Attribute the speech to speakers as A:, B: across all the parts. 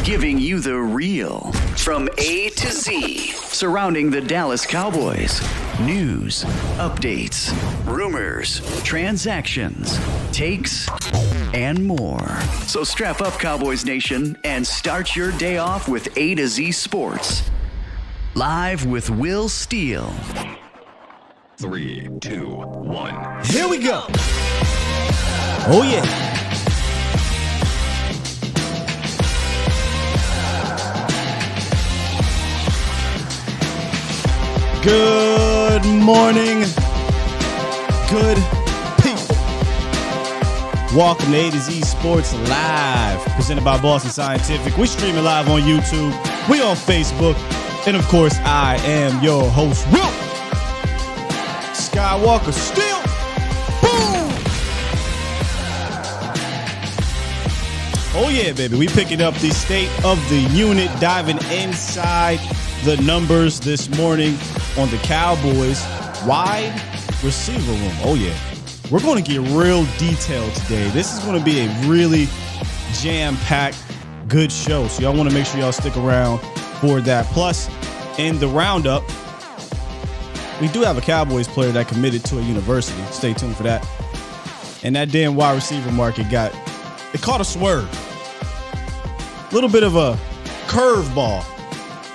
A: giving you the real from A to Z surrounding the Dallas Cowboys. News, updates, rumors, transactions, takes, and more. So strap up, Cowboys Nation, and start your day off with A to Z Sports. Live with Will Steele.
B: 3, 2, 1.
C: Here we go. Oh, yeah. Good morning, good people. Welcome to A to Z Sports Live, presented by Boston Scientific. We're streaming live on YouTube. We on Facebook. And, of course, I am your host, Will Skywalker Steele. Boom! Oh, yeah, baby. We picking up the state of the unit, diving inside the numbers this morning on the Cowboys wide receiver room. Oh, yeah. We're going to get real detailed today. This is going to be a really jam-packed, good show. So y'all want to make sure y'all stick around for that. Plus, in the roundup, we do have a Cowboys player that committed to a university. Stay tuned for that. And that damn wide receiver market caught a swerve. A little bit of a curveball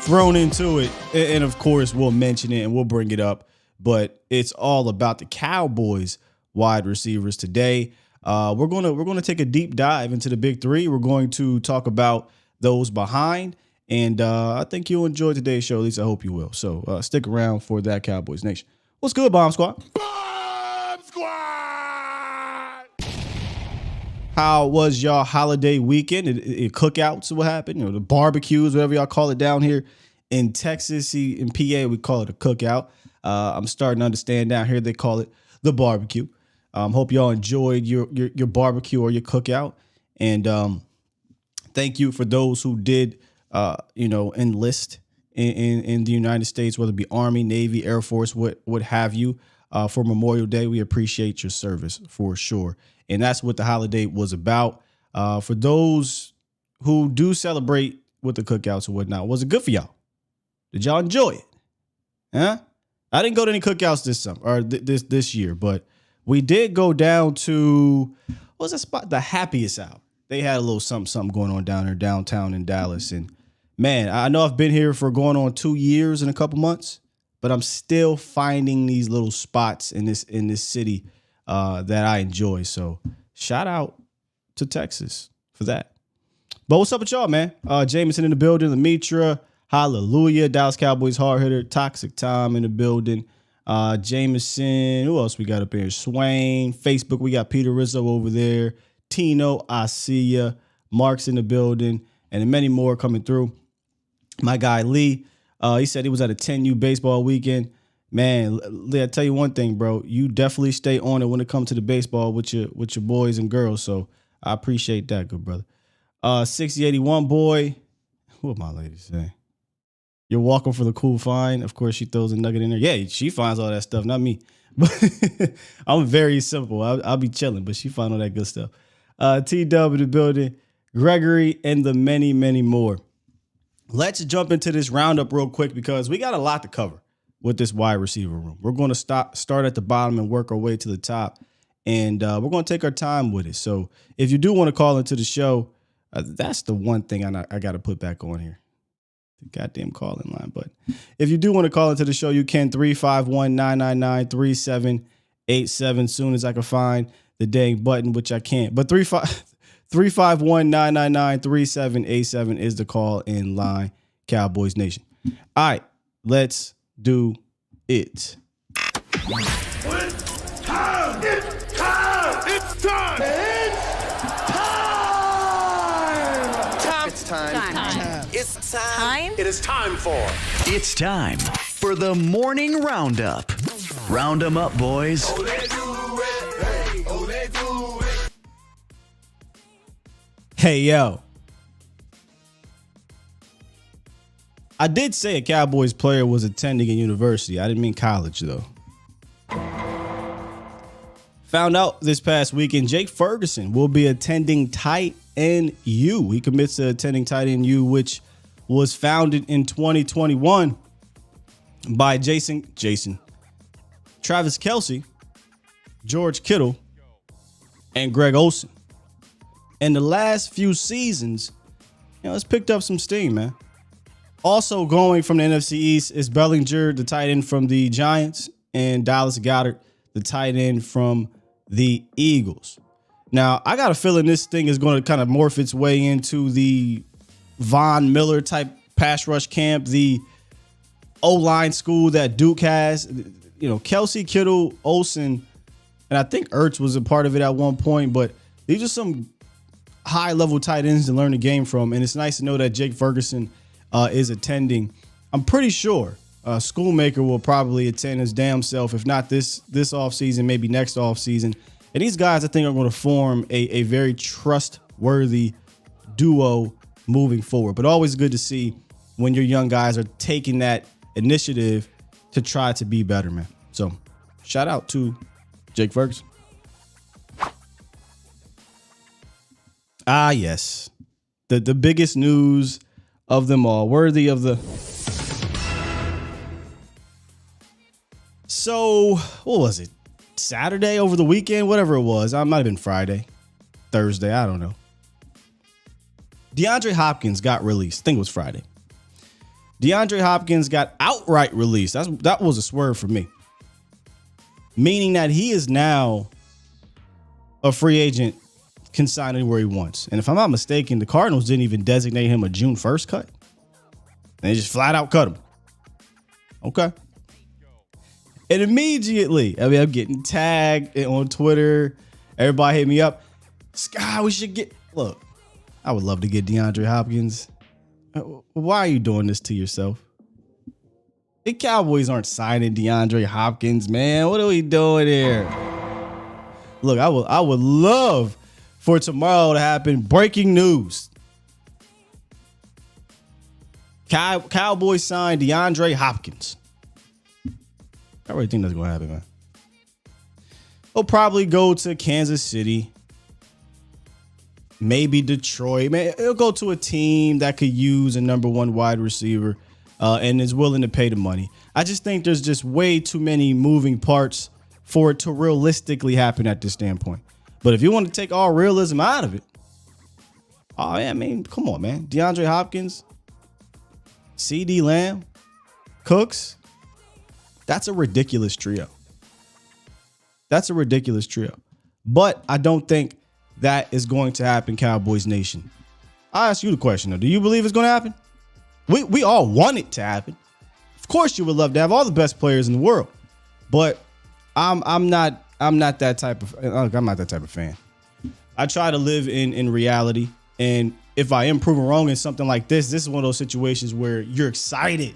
C: thrown into it, and of course we'll mention it and we'll bring it up, but it's all about the Cowboys wide receivers today. We're gonna take a deep dive into the big three. We're going to talk about those behind, and I think you'll enjoy today's show. At least I hope you will. So stick around for that, Cowboys Nation. What's good, Bomb Squad?
D: Bomb Squad!
C: How was y'all holiday weekend? Cookouts, what happened? The barbecues, whatever y'all call it down here in Texas. In PA, we call it a cookout. I'm starting to understand down here they call it the barbecue. Hope y'all enjoyed your barbecue or your cookout. And thank you for those who did, enlist in the United States, whether it be Army, Navy, Air Force, what have you, for Memorial Day. We appreciate your service for sure. And that's what the holiday was about. For those who do celebrate with the cookouts and whatnot, was it good for y'all? Did y'all enjoy it? Huh? I didn't go to any cookouts this summer or this year, but we did go down to, what was that spot? The Happiest Hour. They had a little something going on down there downtown in Dallas. And man, I know I've been here for going on 2 years and a couple months, but I'm still finding these little spots in this city that I enjoy. So shout out to Texas for that. But what's up with y'all, man? Jameson in the building, Lemitra, hallelujah, Dallas Cowboys hard hitter, Toxic Tom in the building, Jameson, who else we got up here? Swain, Facebook, we got Peter Rizzo over there, Tino, I see ya, Mark's in the building, and many more coming through. My guy Lee, he said he was at a 10U baseball weekend. Man, Lee, I tell you one thing, bro. You definitely stay on it when it comes to the baseball with your boys and girls. So I appreciate that, good brother. 6081 boy. What my lady say? You're walking for the cool find. Of course, she throws a nugget in there. Yeah, she finds all that stuff, not me. But I'm very simple. I'll be chilling, but she finds all that good stuff. TW the building, Gregory, and the many, many more. Let's jump into this roundup real quick because we got a lot to cover with this wide receiver room. We're going to start at the bottom and work our way to the top. And we're going to take our time with it. So if you do want to call into the show, that's the one thing I got to put back on here. The goddamn call-in line. But if you do want to call into the show, you can 351-999-3787. Soon as I can find the dang button, which I can't. But 351-999-3787 is the call-in line, Cowboys Nation. All right, let's do it.
D: It's time! It's time! It's time! It's time! It's time! It is time for...
A: It's time for the morning roundup. Round 'em up, boys.
C: Hey, yo. I did say a Cowboys player was attending a university. I didn't mean college, though. Found out this past weekend, Jake Ferguson will be attending Tight End U. He commits to attending Tight End U, which was founded in 2021 by Travis Kelce, George Kittle, and Greg Olsen. And the last few seasons, it's picked up some steam, man. Also going from the NFC East is Bellinger, the tight end from the Giants, and Dallas Goedert, the tight end from the Eagles. Now, I got a feeling this thing is going to kind of morph its way into the Von Miller type pass rush camp, the O-line school that Duke has. Kelce, Kittle, Olsen, and I think Ertz was a part of it at one point, but these are some high-level tight ends to learn the game from, and it's nice to know that Jake Ferguson is attending. I'm pretty sure Schoolmaker will probably attend his damn self, if not this offseason, maybe next offseason. And these guys, I think, are going to form a very trustworthy duo moving forward. But always good to see when your young guys are taking that initiative to try to be better, man. So shout out to Jake Ferguson. Ah, yes. The biggest news of them all, worthy of the... So, what was it? Saturday over the weekend? Whatever it was. It might have been Friday, Thursday. I don't know. DeAndre Hopkins got released. I think it was Friday. DeAndre Hopkins got outright released. That was a swerve for me. Meaning that he is now a free agent, can sign anywhere he wants. And if I'm not mistaken, the Cardinals didn't even designate him a June 1st cut. They just flat out cut him. Okay. And immediately, I'm getting tagged on Twitter. Everybody hit me up. Sky, we should get... Look, I would love to get DeAndre Hopkins. Why are you doing this to yourself? The Cowboys aren't signing DeAndre Hopkins, man. What are we doing here? Look, I would love for tomorrow to happen. Breaking news. Cowboys signed DeAndre Hopkins. I really think that's going to happen, man. He'll probably go to Kansas City. Maybe Detroit. Man, he'll go to a team that could use a number one wide receiver and is willing to pay the money. I just think there's just way too many moving parts for it to realistically happen at this standpoint. But if you want to take all realism out of it, oh, yeah, I mean, come on, man. DeAndre Hopkins, CeeDee Lamb, Cooks. That's a ridiculous trio. That's a ridiculous trio. But I don't think that is going to happen, Cowboys Nation. I'll ask you the question, though. Do you believe it's going to happen? We all want it to happen. Of course you would love to have all the best players in the world. But I'm not that type of fan. I try to live in reality. And if I am proven wrong in something like this is one of those situations where you're excited,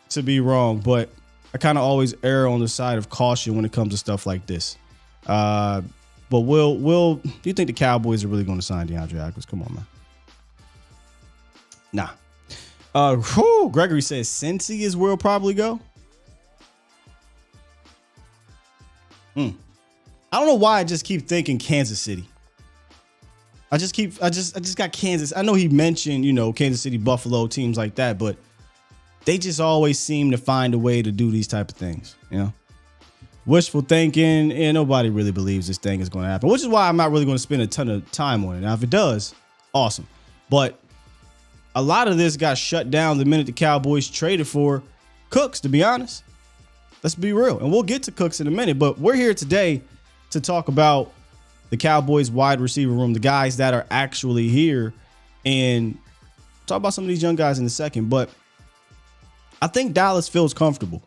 C: to be wrong. But I kind of always err on the side of caution when it comes to stuff like this. But do you think the Cowboys are really going to sign DeAndre Hopkins? Come on, man. Nah. Gregory says Cincy is where he'll probably go. I don't know why I just keep thinking Kansas City. I just got Kansas. I know he mentioned, Kansas City, Buffalo, teams like that, but they just always seem to find a way to do these type of things, Wishful thinking, and nobody really believes this thing is going to happen, which is why I'm not really going to spend a ton of time on it. Now, if it does, awesome. But a lot of this got shut down the minute the Cowboys traded for Cooks, to be honest. Let's be real. And we'll get to Cooks in a minute, but we're here today to talk about the Cowboys wide receiver room, the guys that are actually here, and talk about some of these young guys in a second. But I think Dallas feels comfortable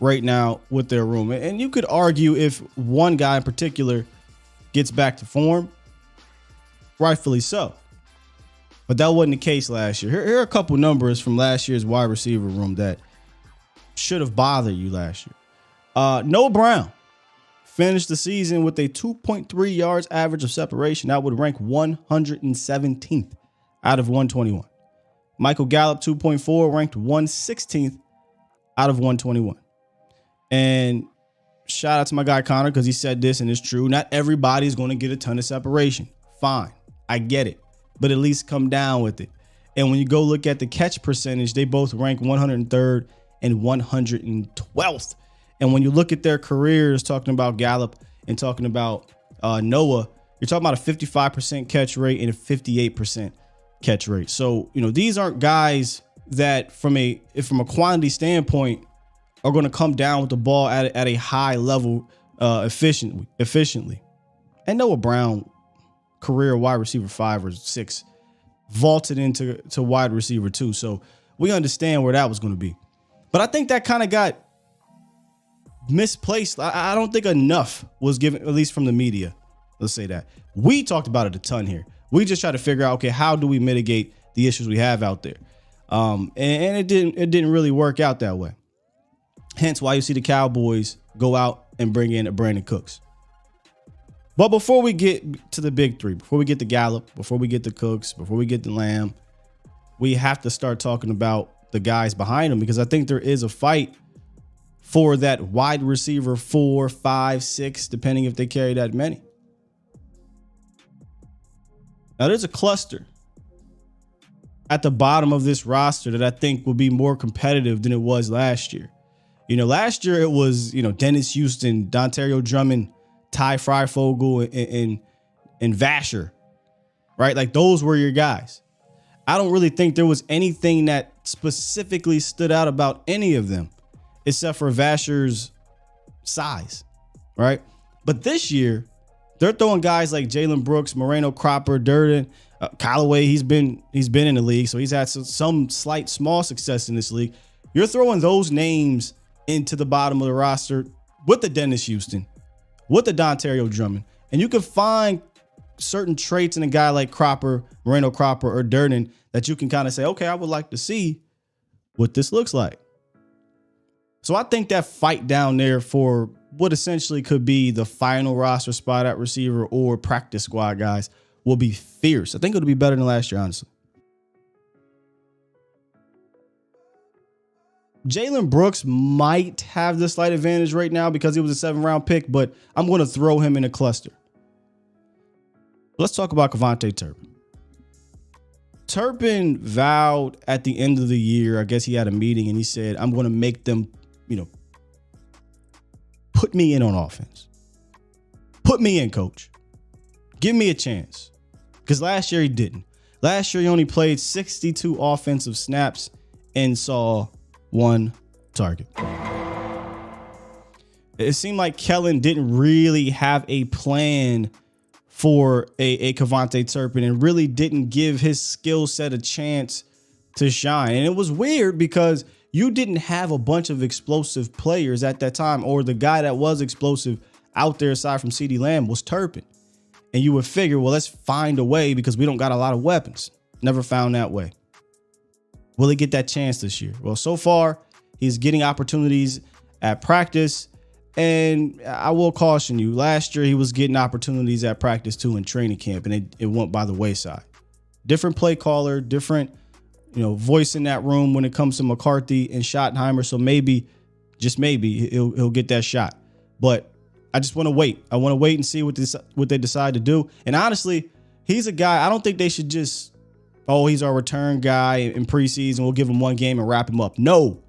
C: right now with their room. And you could argue if one guy in particular gets back to form, rightfully so. But that wasn't the case last year. Here are a couple numbers from last year's wide receiver room that should have bothered you last year. Noah Brown finished the season with a 2.3 yards average of separation. That would rank 117th out of 121. Michael Gallup, 2.4, ranked 116th out of 121. And shout out to my guy Connor because he said this and it's true. Not everybody's going to get a ton of separation. Fine. I get it. But at least come down with it. And when you go look at the catch percentage, they both rank 103rd and 112th. And when you look at their careers, talking about Gallup and talking about Noah, you're talking about a 55% catch rate and a 58% catch rate. So, these aren't guys that from a quantity standpoint are going to come down with the ball at a high level efficiently. And Noah Brown, career wide receiver 5 or 6, vaulted into wide receiver 2. So we understand where that was going to be. But I think that kind of got misplaced. I don't think enough was given, at least from the media. Let's say that. We talked about it a ton here. We just try to figure out, okay, how do we mitigate the issues we have out there? And it didn't really work out that way. Hence why you see the Cowboys go out and bring in a Brandon Cooks. But before we get to the big three, before we get the Gallup, before we get the Cooks, before we get the Lamb, we have to start talking about the guys behind them, because I think there is a fight for that wide receiver 4, 5, 6, depending if they carry that many. Now, there's a cluster at the bottom of this roster that I think will be more competitive than it was last year. Last year it was, Dennis Houston, Dontario Drummond, Ty Freifogel, and Vasher, right? Like, those were your guys. I don't really think there was anything that specifically stood out about any of them, except for Vasher's size, right? But this year, they're throwing guys like Jalen Brooks, Moreno Cropper, Durden, Callaway. He's been in the league, so he's had some slight small success in this league. You're throwing those names into the bottom of the roster with the Dennis Houston, with the Dontario Drummond, and you can find certain traits in a guy like Cropper, Moreno Cropper, or Durden that you can kind of say, okay, I would like to see what this looks like. So I think that fight down there for what essentially could be the final roster spot at receiver or practice squad guys will be fierce. I think it'll be better than last year, honestly. Jalen Brooks might have the slight advantage right now because he was a 7th-round pick, but I'm going to throw him in a cluster. Let's talk about Kevontae Turpin. Turpin vowed at the end of the year, I guess he had a meeting, and he said, I'm going to make them, put me in on offense. Put me in, coach. Give me a chance. Because last year he didn't. Last year he only played 62 offensive snaps and saw 1 target. It seemed like Kellen didn't really have a plan for a Kevontae Turpin and really didn't give his skill set a chance to shine. And it was weird because you didn't have a bunch of explosive players at that time, or the guy that was explosive out there aside from CeeDee Lamb was Turpin. And you would figure, well, let's find a way because we don't got a lot of weapons. Never found that way. Will he get that chance this year? Well, so far, he's getting opportunities at practice. And I will caution you, last year he was getting opportunities at practice too in training camp, and it went by the wayside. Different play caller, different, voice in that room when it comes to McCarthy and Schottenheimer. So maybe, just maybe, he'll get that shot. But I just want to wait. I want to wait and see what they decide to do. And honestly, he's a guy, I don't think they should just, he's our return guy in preseason, we'll give him 1 game and wrap him up. No.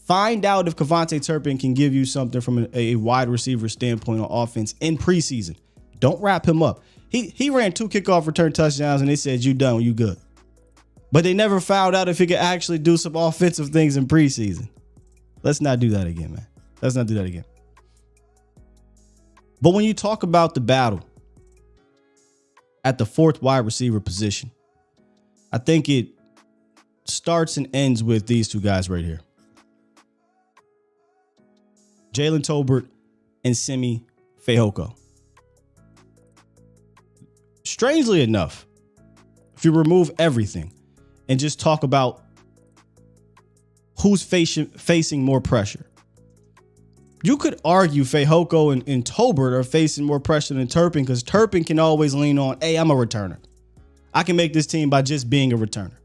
C: Find out if Kevontae Turpin can give you something from a wide receiver standpoint on offense in preseason. Don't wrap him up. He ran 2 kickoff return touchdowns and they said, you done, you good. But they never found out if he could actually do some offensive things in preseason. Let's not do that again, man. Let's not do that again. But when you talk about the battle at the 4th wide receiver position, I think it starts and ends with these 2 guys right here. Jalen Tolbert and Simi Fehoko. Strangely enough, if you remove everything and just talk about who's facing more pressure, you could argue Fehoko and Tolbert are facing more pressure than Turpin, because Turpin can always lean on, hey, I'm a returner. I can make this team by just being a returner.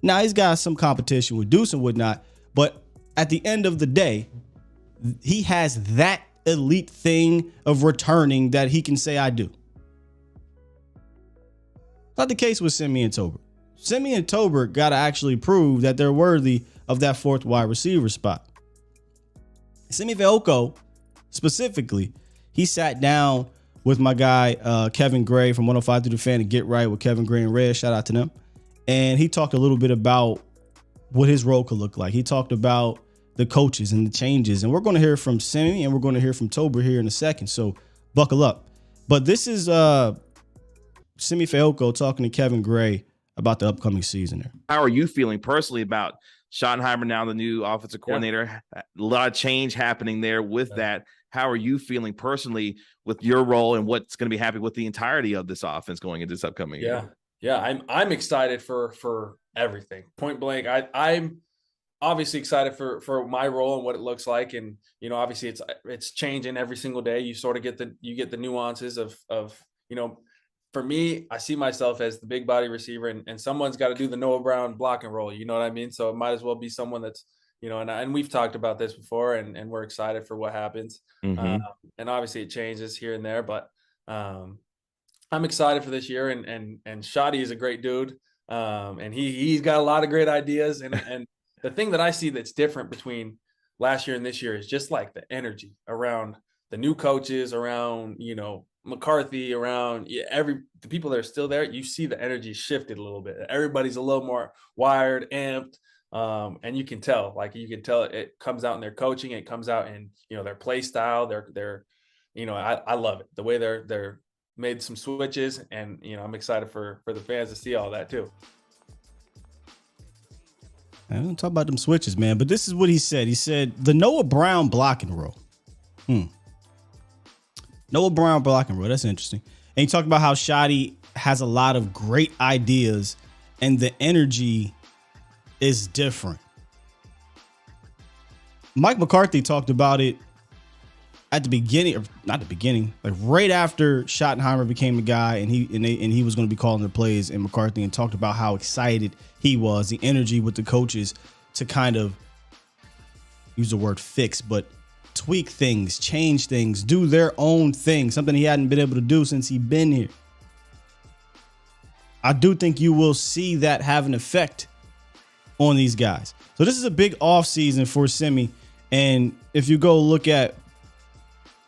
C: Now, he's got some competition with Deuce and whatnot, but at the end of the day, he has that elite thing of returning that he can say I do. Not the case with Simeon Tolbert. Simeon Tolbert got to actually prove that they're worthy of that fourth wide receiver spot. Simi Fehoko, specifically, he sat down with my guy, Kevin Gray from 105 Through the Fan to Get Right with Kevin Gray and Red. Shout out to them. And he talked a little bit about what his role could look like. He talked about the coaches and the changes. And we're going to hear from Simi and we're going to hear from Tolbert here in a second. So buckle up. But this is Simi Fehoko talking to Kevin Gray about the upcoming season there.
E: How are you feeling personally about Schottenheimer now, the new offensive coordinator? A lot of change happening there with that. How are you feeling personally with your role and what's going to be happening with the entirety of this offense going into this upcoming year?
F: Yeah, I'm excited for everything. Point blank, I'm obviously excited for my role and what it looks like, and obviously it's changing every single day. You sort of get the nuances of For me, I see myself as the big body receiver, and someone's got to do the Noah Brown blocking role. You know what I mean? So it might as well be someone that's, and we've talked about this before, and we're excited for what happens. And obviously it changes here and there, but I'm excited for this year. And Shotty is a great dude, and he's got a lot of great ideas. And the thing that I see that's different between last year and this year is just like the energy around the new coaches, around McCarthy, around the people that are still there. You see the energy shifted a little bit. Everybody's a little more wired, amped, and you can tell it comes out in their coaching. It comes out in their play style. I love it, the way they're made some switches, and I'm excited for the fans to see all that too.
C: I don't talk about them switches, man, but this is what he said. He said the Noah Brown blocking role. Noah Brown blocking role. That's interesting. And he talked about how Shotty has a lot of great ideas and the energy is different. Mike McCarthy talked about it at the beginning, or not the beginning, like right after Schottenheimer became the guy and he was going to be calling the plays, and McCarthy, and talked about how excited he was, the energy with the coaches to kind of use the word fix, but tweak things, change things, do their own thing, something he hadn't been able to do since he'd been here. I do think you will see that have an effect on these guys. So this is a big offseason for Simi. And if you go look at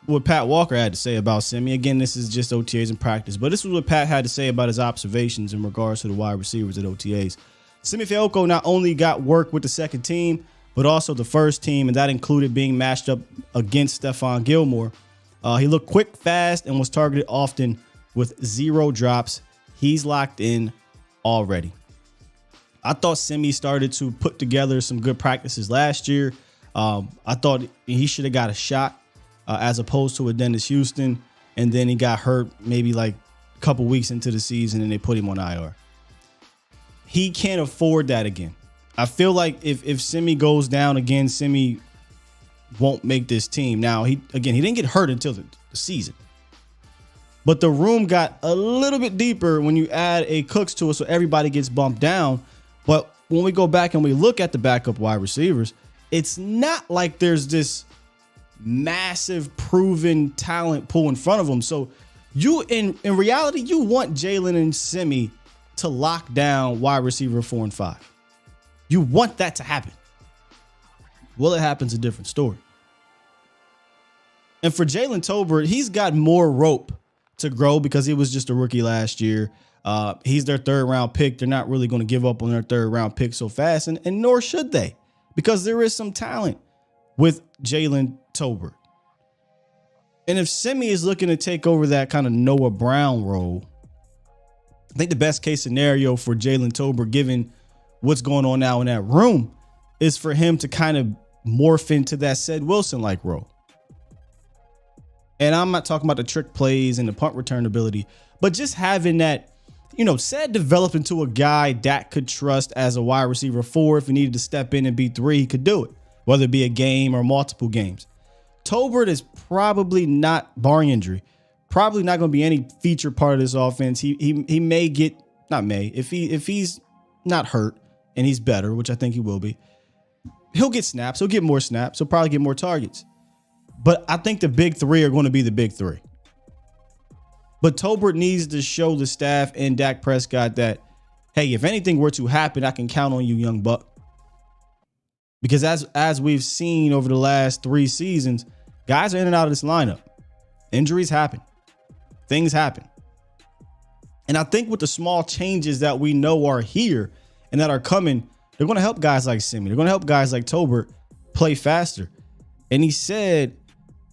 C: what Pat Walker had to say about Simi, again, this is just OTAs and practice, but this is what Pat had to say about his observations in regards to the wide receivers at OTAs. Simi Fehoko not only got work with the second team, but also the first team, and that included being matched up against Stephon Gilmore. He looked quick, fast, and was targeted often with 0 drops. He's locked in already. I thought Simi started to put together some good practices last year. I thought he should have got a shot as opposed to a Dennis Houston, and then he got hurt maybe like a couple weeks into the season, and they put him on IR. He can't afford that again. I feel like if Simi goes down again, Simi won't make this team. Now, he didn't get hurt until the season. But the room got a little bit deeper when you add a Cooks to it, so everybody gets bumped down. But when we go back and we look at the backup wide receivers, it's not like there's this massive proven talent pool in front of them. So you, in reality, you want Jalen and Simi to lock down wide receiver 4 and 5. You want that to happen. Well, it happens, a different story. And for Jalen Tolbert, he's got more rope to grow because he was just a rookie last year. He's their 3rd round pick. They're not really going to give up on their 3rd round pick so fast, and nor should they, because there is some talent with Jalen Tolbert. And if Simi is looking to take over that kind of Noah Brown role, I think the best case scenario for Jalen Tolbert, given what's going on now in that room, is for him to kind of morph into that Ced Wilson-like role. And I'm not talking about the trick plays and the punt return ability, but just having that, Ced developed into a guy Dak could trust as a wide receiver 4. If he needed to step in and be 3, he could do it, whether it be a game or multiple games. Tolbert is probably not, barring injury, probably not going to be any feature part of this offense. He may get, not may, if he's not hurt and he's better, which I think he will be, he'll get snaps. He'll get more snaps. He'll probably get more targets. But I think the big three are going to be the big three. But Tolbert needs to show the staff and Dak Prescott that, hey, if anything were to happen, I can count on you, young buck. Because as we've seen over the last 3 seasons, guys are in and out of this lineup. Injuries happen. Things happen. And I think with the small changes that we know are here and that are coming, they're going to help guys like Simeon. They're going to help guys like Tolbert play faster. And he said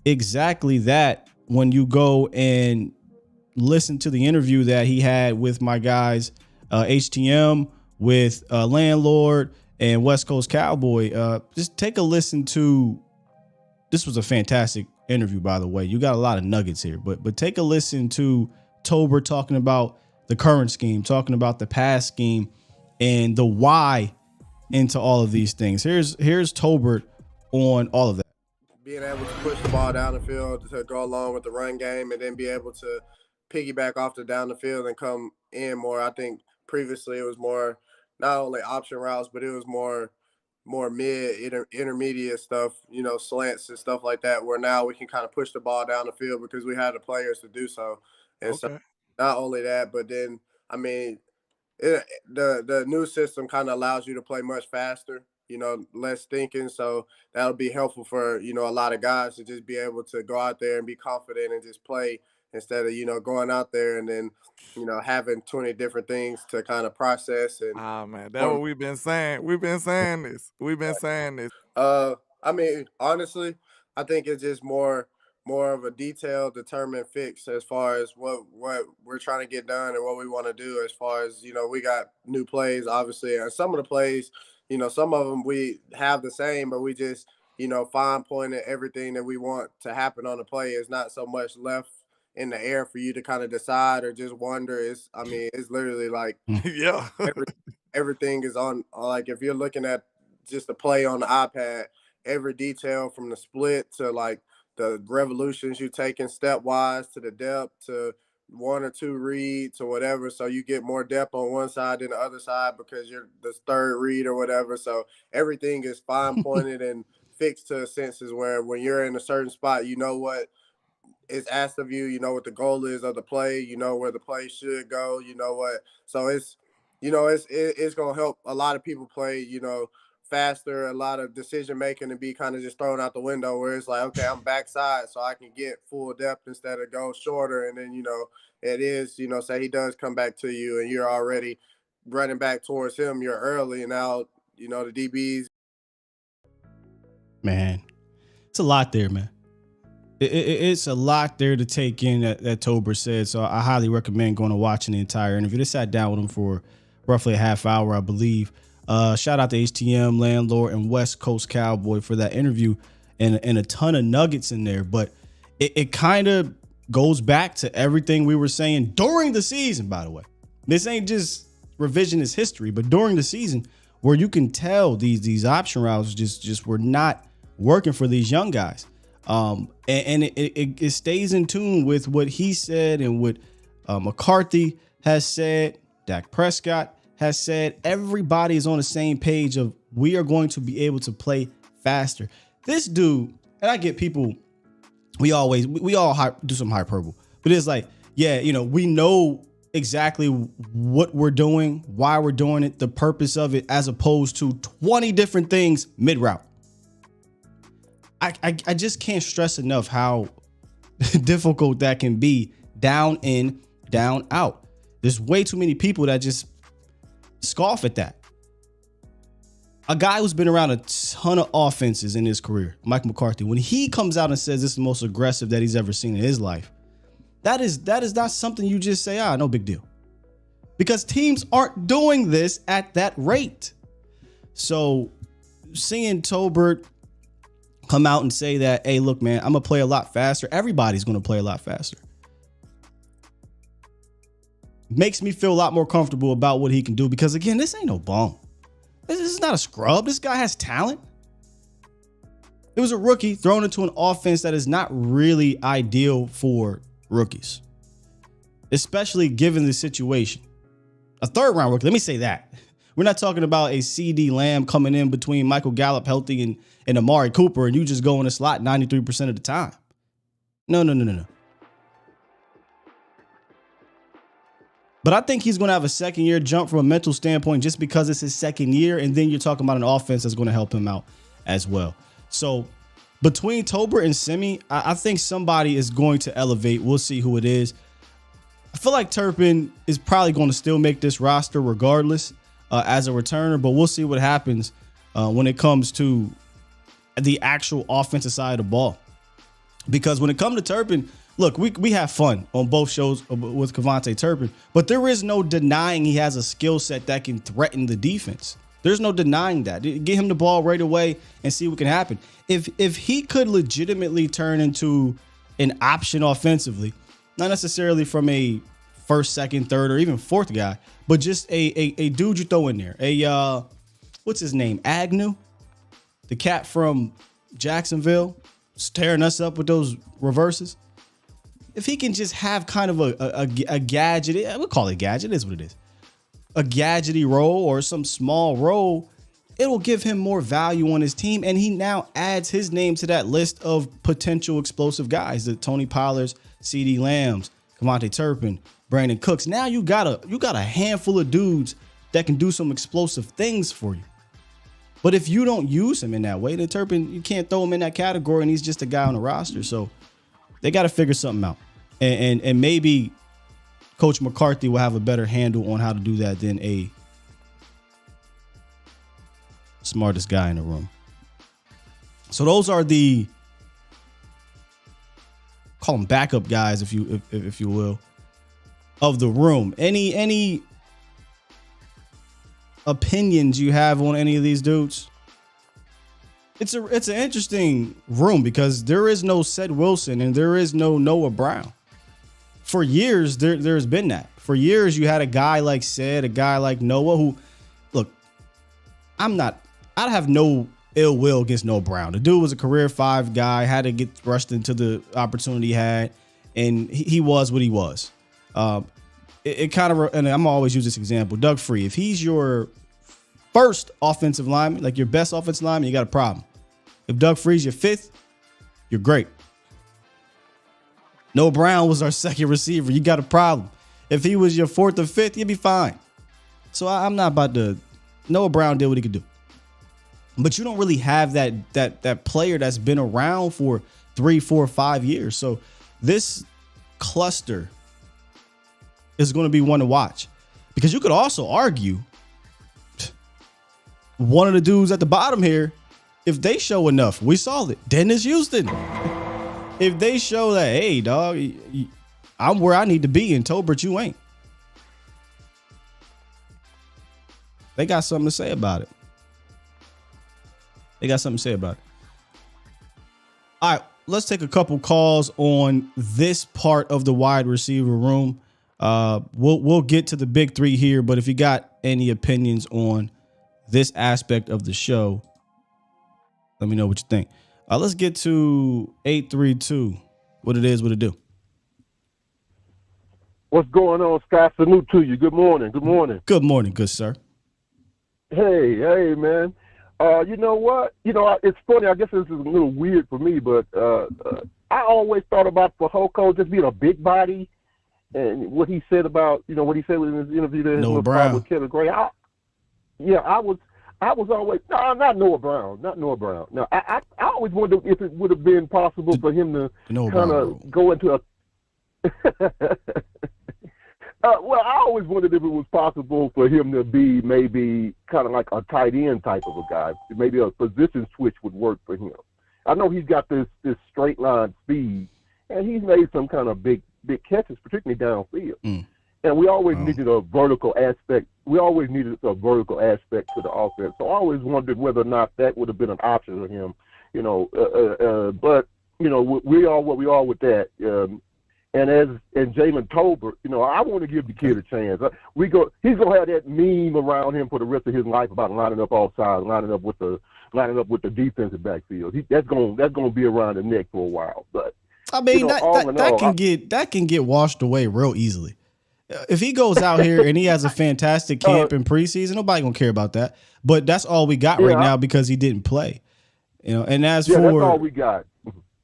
C: exactly that when you go and listen to the interview that he had with my guys, HTM, with Landlord and West Coast Cowboy. Just take a listen to, this was a fantastic interview, by the way. You got a lot of nuggets here, but take a listen to Tolbert talking about the current scheme, talking about the past scheme and the why into all of these things. Here's Tolbert on all of that.
G: Being able to push the ball down the field to go along with the run game and then be able to piggyback off the down the field and come in more. I think previously it was more not only option routes, but it was more intermediate stuff, slants and stuff like that, where now we can kind of push the ball down the field because we have the players to do so. And so not only that, but then, I mean, the new system kind of allows you to play much faster, less thinking. So that'll be helpful for, a lot of guys to just be able to go out there and be confident and just play instead of, going out there and then, having 20 different things to kind of process. And
H: man, that's what we've been saying. We've been saying this.
G: I mean, honestly, I think it's just more of a detailed, determined fix as far as what we're trying to get done and what we want to do. As far as, we got new plays, obviously, and some of the plays, some of them we have the same, but we just, fine pointed everything that we want to happen on the play. Is not so much left in the air for you to kind of decide or just wonder. It's literally like,
H: yeah,
G: everything is on, like, if you're looking at just the play on the iPad, every detail from the split to like the revolutions you taking stepwise to the depth to 1 or 2 reads or whatever. So you get more depth on one side than the other side because you're the third read or whatever. So everything is fine pointed and fixed to a sense is where when you're in a certain spot, you know what is asked of you, you know what the goal is of the play, you know where the play should go, you know what. So it's going to help a lot of people play, faster, a lot of decision making to be kind of just thrown out the window where it's like, okay, I'm backside so I can get full depth instead of go shorter. And then, it is, say he does come back to you and you're already running back towards him, you're early, and now, the DBs.
C: Man, it's a lot there, man. It's a lot there to take in that Tolbert said. So I highly recommend going and watching the entire interview. They sat down with him for roughly a half hour, I believe. Shout out to HTM, Landlord, and West Coast Cowboy for that interview and a ton of nuggets in there. But it kind of goes back to everything we were saying during the season, by the way. This ain't just revisionist history, but during the season where you can tell these option routes just were not working for these young guys. And it stays in tune with what he said and what McCarthy has said, Dak Prescott has said. Everybody is on the same page of we are going to be able to play faster. This dude, and I get people, we all do some hyperbole, but it's like, yeah, we know exactly what we're doing, why we're doing it, the purpose of it, as opposed to 20 different things mid-route. I just can't stress enough how difficult that can be. Down in, down out. There's way too many people that just scoff at that. A guy who's been around a ton of offenses in his career, Mike McCarthy, when he comes out and says this is the most aggressive that he's ever seen in his life, that is not something you just say, no big deal. Because teams aren't doing this at that rate. So seeing Tolbert come out and say that, hey, look, man, I'm going to play a lot faster. Everybody's going to play a lot faster. Makes me feel a lot more comfortable about what he can do because, again, this ain't no bum. This is not a scrub. This guy has talent. It was a rookie thrown into an offense that is not really ideal for rookies, especially given the situation. A third round rookie, let me say that. We're not talking about a CD Lamb coming in between Michael Gallup healthy and Amari Cooper, and you just go in the slot 93% of the time. No. But I think he's going to have a second-year jump from a mental standpoint just because it's his second year, and then you're talking about an offense that's going to help him out as well. So between Tolbert and Simi, I think somebody is going to elevate. We'll see who it is. I feel like Turpin is probably going to still make this roster regardless as a returner, but we'll see what happens when it comes to the actual offensive side of the ball. Because when it comes to Turpin, look, we have fun on both shows with Kevontae Turpin, but there is no denying he has a skill set that can threaten the defense. There's no denying that. Get him the ball right away and see what can happen. If he could legitimately turn into an option offensively, not necessarily from a first, second, third, or even fourth guy, but just a dude you throw in there. What's his name? Agnew, the cat from Jacksonville, tearing us up with those reverses. If he can just have kind of a gadget, we'll call it a gadget, it is what it is. A gadgety role or some small role, it'll give him more value on his team. And he now adds his name to that list of potential explosive guys, the Tony Pollards, CD Lambs, Kevontae Turpin, Brandon Cooks. Now you got a handful of dudes that can do some explosive things for you. But if you don't use him in that way, then Turpin, you can't throw him in that category and he's just a guy on the roster. So they got to figure something out. And maybe Coach McCarthy will have a better handle on how to do that than a smartest guy in the room. So those are the, call them backup guys, if you will, of the room. Any opinions you have on any of these dudes? It's an interesting room because there is no Seth Wilson and there is no Noah Brown. For years, there's been that. For years, you had a guy like Seth, a guy like Noah who, look, I have no ill will against Noah Brown. The dude was a career 5 guy, had to get thrust into the opportunity he had, and he was what he was. It kind of, and I'm always use this example, Doug Free. If he's your first offensive lineman, like your best offensive lineman, you got a problem. If Doug Free's your 5th, you're great. Noah Brown was our second receiver. You got a problem. If he was your 4th or 5th, you'd be fine. So I'm not about to. Noah Brown did what he could do. But you don't really have that player that's been around for 3, 4, 5 years. So this cluster is going to be one to watch. Because you could also argue one of the dudes at the bottom here, if they show enough, we saw it. Dennis Houston. If they show that, hey, dog, I'm where I need to be, and Tolbert, you ain't. They got something to say about it. All right, let's take a couple calls on this part of the wide receiver room. We'll get to the big 3 here, but if you got any opinions on this aspect of the show, let me know what you think. Let's get to 832. What it is, what it do.
I: What's going on, Scott? Salute to you. Good morning. Good morning.
C: Good morning, good sir.
I: Hey, man. You know what? It's funny. I guess this is a little weird for me, but I always thought about Fehoko just being a big body, and what he said about, what he said in his interview with Kevin Gray. I was always not Noah Brown. No, I always wondered if it would have been possible for him to kind of go into a. Well, I always wondered if it was possible for him to be maybe kind of like a tight end type of a guy. Maybe a position switch would work for him. I know he's got this straight line speed, and he's made some kind of big catches, particularly downfield. And we always needed a vertical aspect. We always needed a vertical aspect to the offense. So I always wondered whether or not that would have been an option for him. But we are what we are with that. And Jalen Tolbert, I want to give the kid a chance. He's gonna have that meme around him for the rest of his life about lining up off sides, lining up with the defensive backfield. That's gonna be around the neck for a while. But
C: I mean, that can get washed away real easily. If he goes out here and he has a fantastic camp in preseason, nobody gonna care about that. But that's all we got right now because he didn't play. And
I: that's all we got.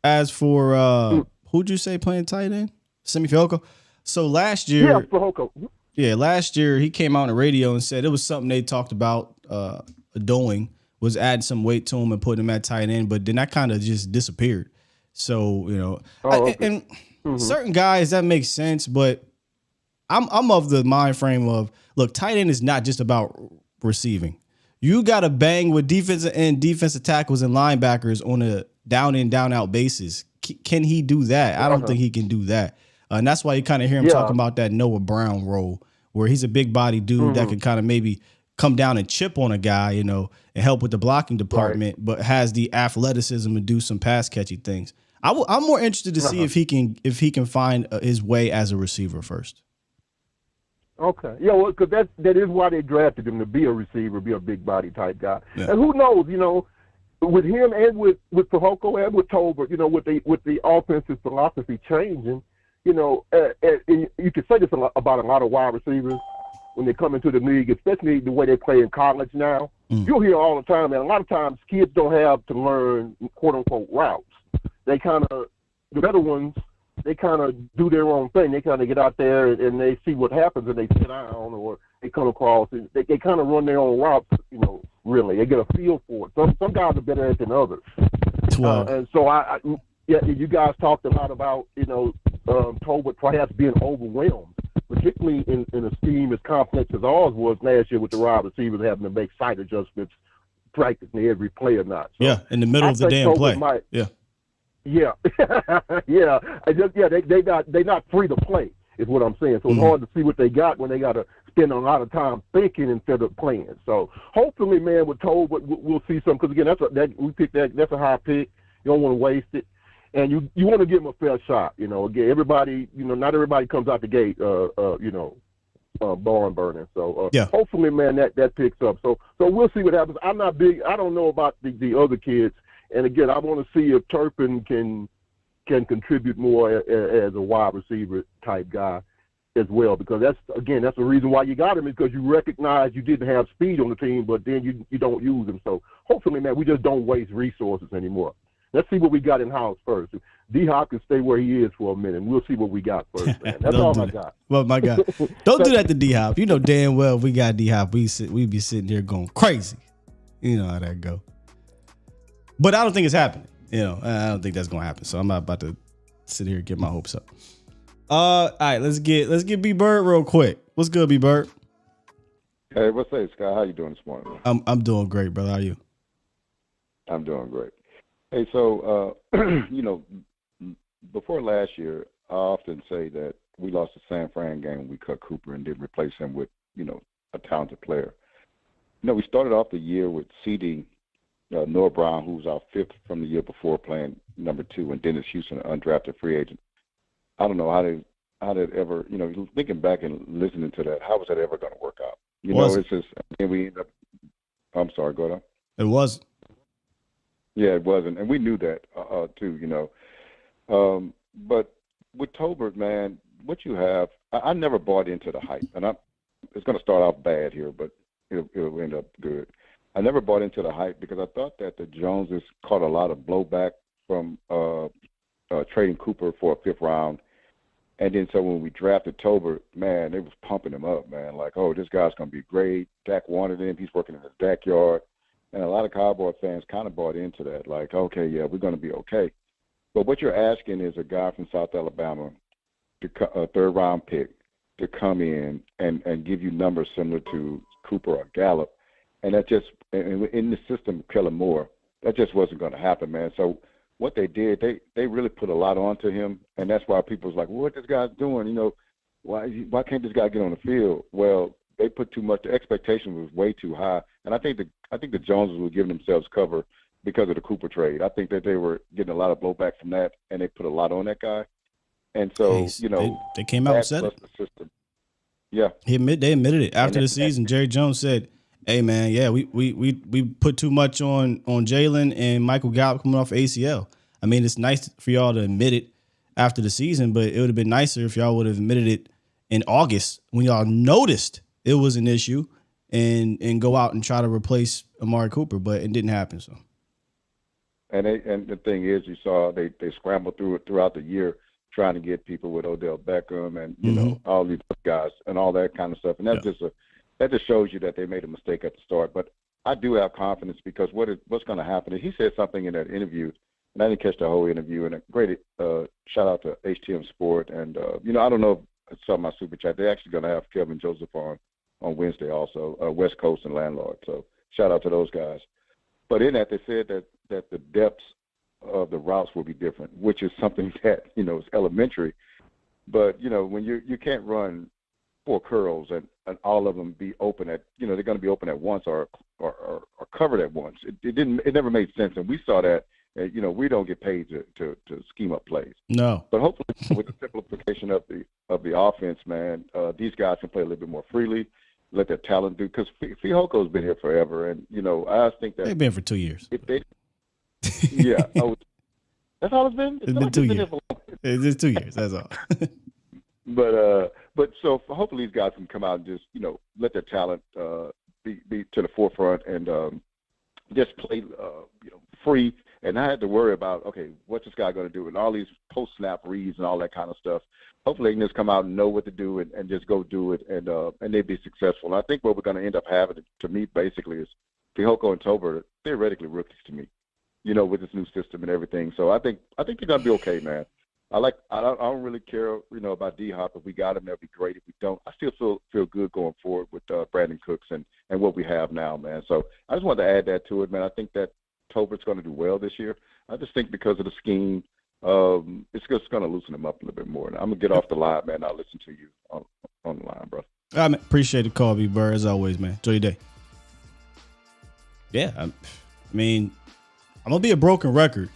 C: As for who'd you say playing tight end? Semi Fehoko. So last year,
I: Fehoko.
C: Yeah, last year he came out on the radio and said it was something they talked about doing was adding some weight to him and putting him at tight end, but then that kind of just disappeared. So certain guys that makes sense, but I'm of the mind frame of look, tight end is not just about receiving. You got to bang with defensive end, defensive tackles, and linebackers on a down in, down out basis. Can he do that? I don't think he can do that. And that's why you kind of hear him talking about that Noah Brown role, where he's a big body dude that can kind of maybe come down and chip on a guy, and help with the blocking department, but has the athleticism to do some pass catchy things. I'm more interested to see if he can find his way as a receiver first.
I: Okay. Yeah, well, because that is why they drafted him, to be a receiver, be a big body type guy. Yeah. And who knows, with him and with Fehoko and with Tolbert, with the offensive philosophy changing, you can say this about a lot of wide receivers when they come into the league, especially the way they play in college now. You'll hear all the time, man. A lot of times kids don't have to learn quote unquote routes. They the better ones, they kind of do their own thing. They kind of get out there and they see what happens and they sit down or they come across. And they kind of run their own routes, really. They get a feel for it. Some guys are better at it than others. And so you guys talked a lot about, Tolbert perhaps being overwhelmed, particularly in a scheme as complex as ours was last year with the wide receivers having to make site adjustments practically every play or not. So
C: in the middle of the damn play.
I: Yeah. They're not free to play, is what I'm saying. So it's hard to see what they got when they got to spend a lot of time thinking instead of playing. So hopefully, man, with Tolbert, we'll see something. Because again, we picked that. That's a high pick. You don't want to waste it, and you want to give him a fair shot. Again, everybody, not everybody comes out the gate, barn burning. So hopefully, man, that picks up. So we'll see what happens. I'm not big. I don't know about the other kids. And again, I want to see if Turpin can contribute more as a wide receiver type guy as well, because that's the reason why you got him, is because you recognize you didn't have speed on the team, but then you don't use him. So hopefully, man, we just don't waste resources anymore. Let's see what we got in house first. D-Hop can stay where he is for a minute. We'll see what we got first, man. That's all I got.
C: Well, my God, don't do that to D-Hop. You know damn well if we got D-Hop, we be sitting there going crazy. You know how that go. But I don't think it's happening. I don't think that's gonna happen. So I'm not about to sit here and get my hopes up. All right, let's get B Bird real quick. What's good, B Bird?
J: Hey, what's up, Scott? How you doing this morning?
C: I'm doing great, brother. How are you?
J: I'm doing great. Hey, so before last year, I often say that we lost the San Fran game when we cut Cooper and didn't replace him with a talented player. We started off the year with CD. Noah Brown, who was our fifth from the year before, playing number 2, and Dennis Houston, an undrafted free agent. I don't know how that ever, thinking back and listening to that, how was that ever going to work out? It's just, and we end up. I'm sorry, go ahead.
C: It wasn't.
J: Yeah, it wasn't, and we knew that too. But with Tolbert, man, what you have, I never bought into the hype, and it's going to start off bad here, but it'll end up good. I never bought into the hype because I thought that the Joneses caught a lot of blowback from trading Cooper for a 5th round. And then so when we drafted Tolbert, man, they was pumping him up, man. Like, oh, this guy's going to be great. Dak wanted him. He's working in his backyard. And a lot of Cowboy fans kind of bought into that. Like, okay, yeah, we're going to be okay. But what you're asking is a guy from South Alabama, a 3rd-round pick, to come in and give you numbers similar to Cooper or Gallup. And that just, in the system of Kellen Moore, that just wasn't going to happen, man. So what they did, they really put a lot onto him, and that's why people was like, well, what this guy's doing? Why can't this guy get on the field? Well, they put too much. The expectation was way too high, and I think the Joneses were giving themselves cover because of the Cooper trade. I think that they were getting a lot of blowback from that, and they put a lot on that guy. And so,
C: they came out and said it.
J: The system. Yeah,
C: they admitted it after the season. Jerry Jones said, hey, man, yeah, we put too much on Jalen and Michael Gallup coming off ACL. I mean, it's nice for y'all to admit it after the season, but it would have been nicer if y'all would have admitted it in August when y'all noticed it was an issue and go out and try to replace Amari Cooper, but it didn't happen. So.
J: And the thing is, you saw they scrambled through it throughout the year, trying to get people with Odell Beckham and you know all these guys and all that kind of stuff. And that's that just shows you that they made a mistake at the start. But I do have confidence because what's going to happen is he said something in that interview, and I didn't catch the whole interview. And a great shout out to HTM Sport. And you know, I don't know if it's on my super chat. They're actually going to have Kevin Joseph on Wednesday also, West Coast and Landlord. So shout out to those guys. But in that, they said that the depths of the routes will be different, which is something that, you know, is elementary. But, you know, when you can't run 4 curls and all of them be open at, you know, they're going to be open at once or covered at once. It never made sense. And we saw that, you know, we don't get paid to scheme up plays.
C: No.
J: But hopefully with the simplification of the offense, man, these guys can play a little bit more freely. Let their talent do, because Fijoko's been here forever, and you know I think that
C: they've been for 2 years.
J: Yeah, that's all it's been.
C: It's been 2 years. It's 2 years. That's all.
J: but so hopefully these guys can come out and just let their talent be to the forefront and just play free and not have to worry about what's this guy going to do and all these post snap reads and all that kind of stuff. Hopefully they can just come out and know what to do and just go do it and they be successful. And I think what we're going to end up having, to me, basically is Fihoko and Tober, theoretically rookies to me, with this new system and everything. So I think they're going to be okay, man. I don't really care, about D-Hop. If we got him, that'd be great. If we don't, I still feel good going forward with Brandon Cooks and what we have now, man. So I just wanted to add that to it, man. I think that Tober's going to do well this year. I just think because of the scheme, it's just going to loosen him up a little bit more. And I'm going to get off the line, man. I'll listen to you on the line, bro.
C: I appreciate the call, B-Bird, as always, man. Enjoy your day. Yeah, I mean, I'm going to be a broken record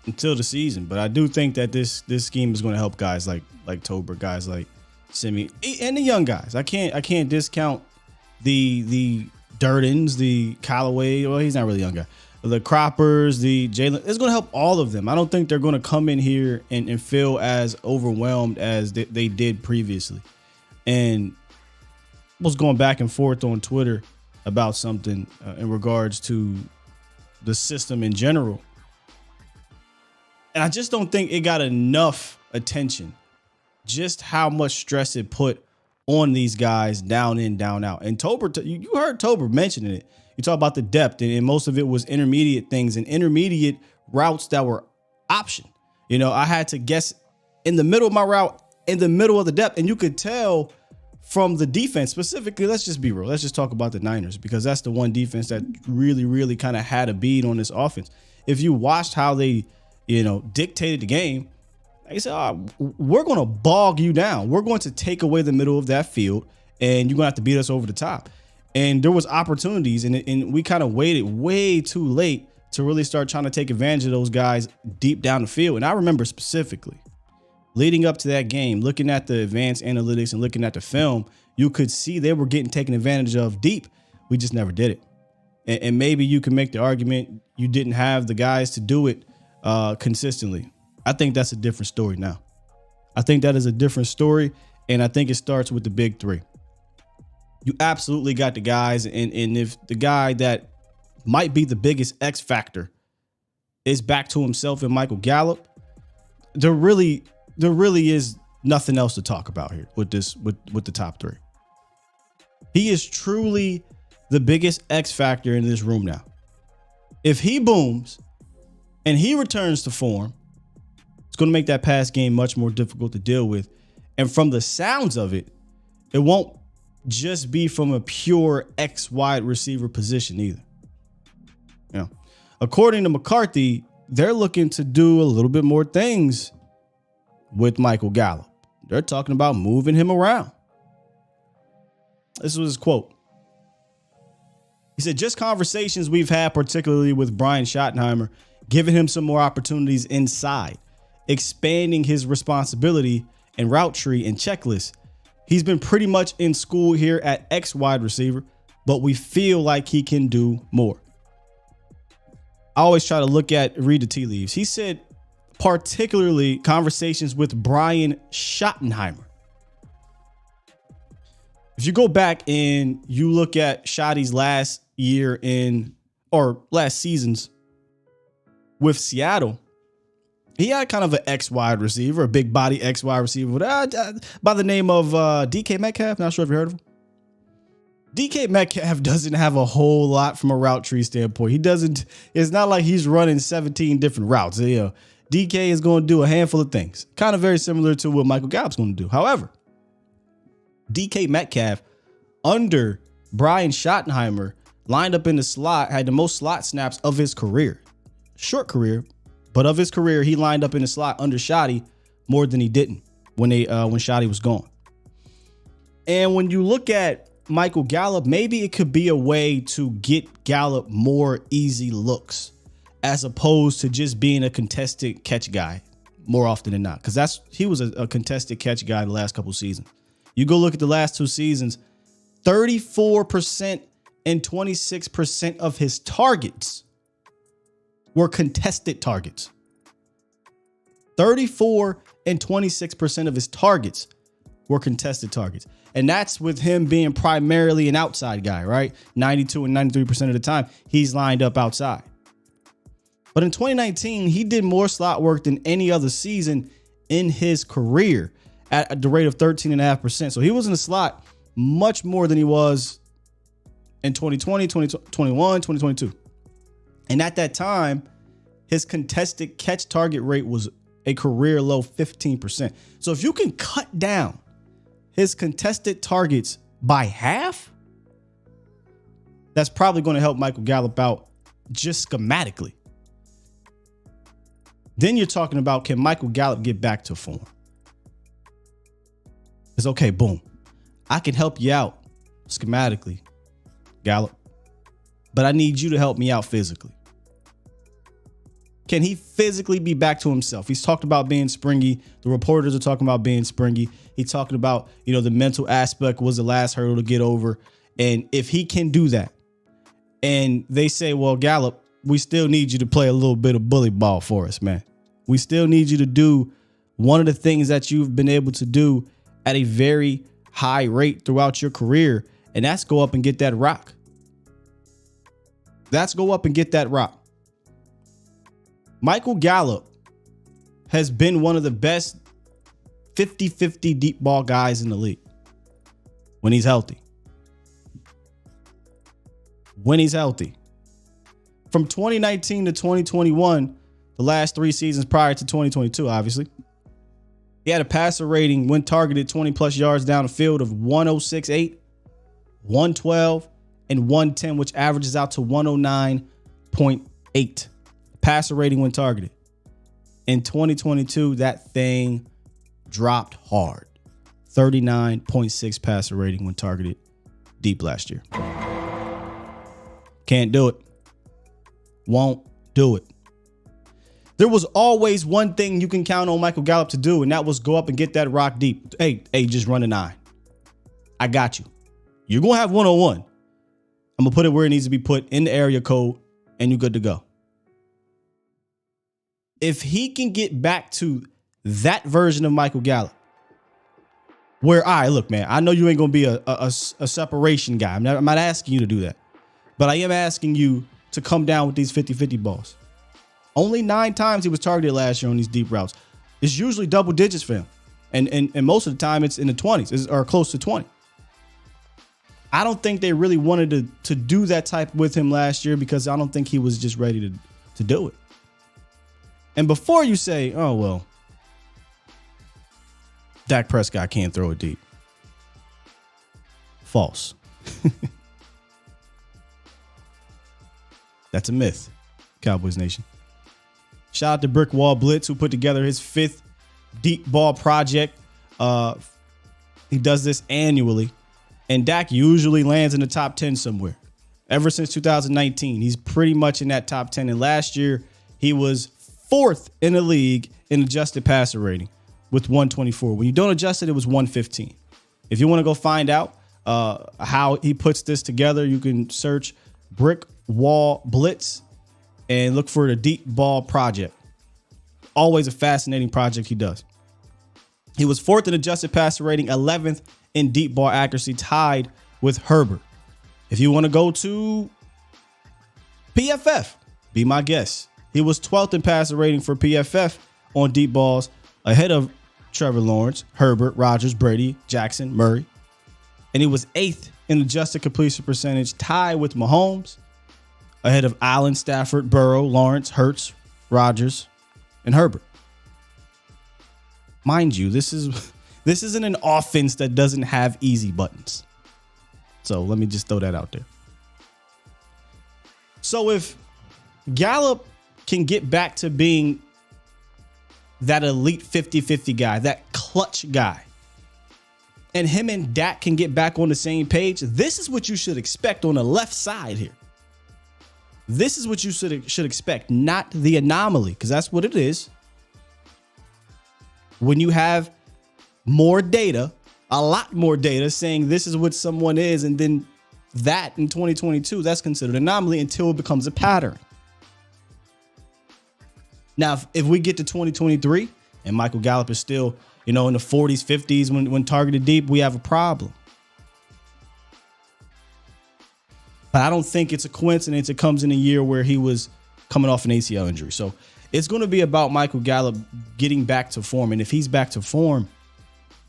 C: until the season, but I do think that this scheme is going to help guys like Tober, guys like Simi, and the young guys. I can't discount the Durden's, the Callaway. Well, he's not really a young guy. The Croppers, the Jalen. It's going to help all of them. I don't think they're going to come in here and feel as overwhelmed as they did previously. And I was going back and forth on Twitter about something in regards to the system in general. And I just don't think it got enough attention, just how much stress it put on these guys down in, down out. And Tober, you heard Tober mentioning it. You talk about the depth, and most of it was intermediate things and intermediate routes that were option. I had to guess in the middle of my route, in the middle of the depth, and you could tell from the defense specifically. Let's just be real. Let's just talk about the Niners, because that's the one defense that really, really kind of had a bead on this offense. If you watched how they, dictated the game, they said, we're going to bog you down. We're going to take away the middle of that field, and you're going to have to beat us over the top. And there was opportunities, and we kind of waited way too late to really start trying to take advantage of those guys deep down the field. And I remember specifically leading up to that game, looking at the advanced analytics and looking at the film, you could see they were getting taken advantage of deep. We just never did it. And maybe you can make the argument you didn't have the guys to do it consistently. I think that's a different story now. I think that is a different story, and I think it starts with the big three. You absolutely got the guys, and if the guy that might be the biggest X factor is back to himself and Michael Gallup, there really is nothing else to talk about here with the top three. He is truly the biggest X factor in this room now. If he booms and he returns to form, it's going to make that pass game much more difficult to deal with. And from the sounds of it, it won't just be from a pure X wide receiver position either. According to McCarthy, they're looking to do a little bit more things with Michael Gallup. They're talking about moving him around. This was his quote. He said, just conversations we've had, particularly with Brian Schottenheimer, giving him some more opportunities inside, expanding his responsibility and route tree and checklist. He's been pretty much in school here at X wide receiver, but we feel like he can do more. I always try to read the tea leaves. He said, particularly conversations with Brian Schottenheimer. If you go back and you look at Shotty's last seasons with Seattle, he had kind of an X wide receiver, a big body X wide receiver by the name of DK Metcalf. Not sure if you heard of him. DK Metcalf doesn't have a whole lot from a route tree standpoint. It's not like he's running 17 different routes. DK is going to do a handful of things, kind of very similar to what Michael Gallup's going to do. However, DK Metcalf under Brian Schottenheimer lined up in the slot, had the most slot snaps of his career. Short career, but of his career, he lined up in the slot under Shotty more than he didn't when Shotty was gone. And when you look at Michael Gallup, maybe it could be a way to get Gallup more easy looks as opposed to just being a contested catch guy more often than not. Because he was a contested catch guy the last couple seasons. You go look at the last 2 seasons, 34% and 26% of his targets were contested targets. 34 and 26% of his targets were contested targets. And that's with him being primarily an outside guy, right? 92 and 93% of the time, he's lined up outside. But in 2019, he did more slot work than any other season in his career at the rate of 13.5%. So he was in the slot much more than he was in 2020, 2021, 2022. And at that time, his contested catch target rate was a career low 15%. So if you can cut down his contested targets by half, that's probably going to help Michael Gallup out just schematically. Then you're talking about, can Michael Gallup get back to form? It's okay, boom. I can help you out schematically, Gallup, but I need you to help me out physically. Can he physically be back to himself? He's talked about being springy. The reporters are talking about being springy. He's talking about, the mental aspect was the last hurdle to get over. And if he can do that, and they say, well, Gallup, we still need you to play a little bit of bully ball for us, man. We still need you to do one of the things that you've been able to do at a very high rate throughout your career, and that's go up and get that rock. Michael Gallup has been one of the best 50-50 deep ball guys in the league when he's healthy. From 2019 to 2021, the last 3 seasons prior to 2022, obviously, he had a passer rating when targeted 20 plus yards down the field of 106.8, 112, and 110, which averages out to 109.8. Passer rating when targeted. In 2022, that thing dropped hard. 39.6 passer rating when targeted deep last year. Can't do it. Won't do it. There was always one thing you can count on Michael Gallup to do, and that was go up and get that rock deep. Hey, just run a 9. I got you. You're going to have 1-on-1. I'm going to put it where it needs to be put in the area code, and you're good to go. If he can get back to that version of Michael Gallup, where, all right, look, man, I know you ain't going to be a separation guy. I'm not asking you to do that. But I am asking you to come down with these 50-50 balls. Only 9 times he was targeted last year on these deep routes. It's usually double digits for him. And most of the time it's in the 20s or close to 20. I don't think they really wanted to do that type with him last year because I don't think he was just ready to do it. And before you say, oh, well, Dak Prescott can't throw it deep. False. That's a myth, Cowboys Nation. Shout out to Brick Wall Blitz, who put together his 5th deep ball project. He does this annually. And Dak usually lands in the top 10 somewhere. Ever since 2019, he's pretty much in that top 10. And last year, he was 4th in the league in adjusted passer rating with 124. When you don't adjust it, it was 115. If you want to go find out how he puts this together, you can search Brick Wall Blitz and look for the deep ball project. Always a fascinating project he does. He was 4th in adjusted passer rating, 11th in deep ball accuracy, tied with Herbert. If you want to go to PFF, be my guest. He was 12th in passer rating for PFF on deep balls, ahead of Trevor Lawrence, Herbert, Rodgers, Brady, Jackson, Murray. And he was 8th in adjusted completion percentage, tied with Mahomes, ahead of Allen, Stafford, Burrow, Lawrence, Hurts, Rodgers, and Herbert. Mind you, this isn't an offense that doesn't have easy buttons. So let me just throw that out there. So if Gallup can get back to being that elite 50-50 guy, that clutch guy, and him and Dak can get back on the same page, this is what you should expect on the left side here. This is what you should expect, not the anomaly, because that's what it is. When you have more data, a lot more data saying this is what someone is, and then that in 2022, that's considered an anomaly until it becomes a pattern. Now, if we get to 2023 and Michael Gallup is still, in the 40s, 50s when targeted deep, we have a problem. But I don't think it's a coincidence it comes in a year where he was coming off an ACL injury. So it's going to be about Michael Gallup getting back to form. And if he's back to form,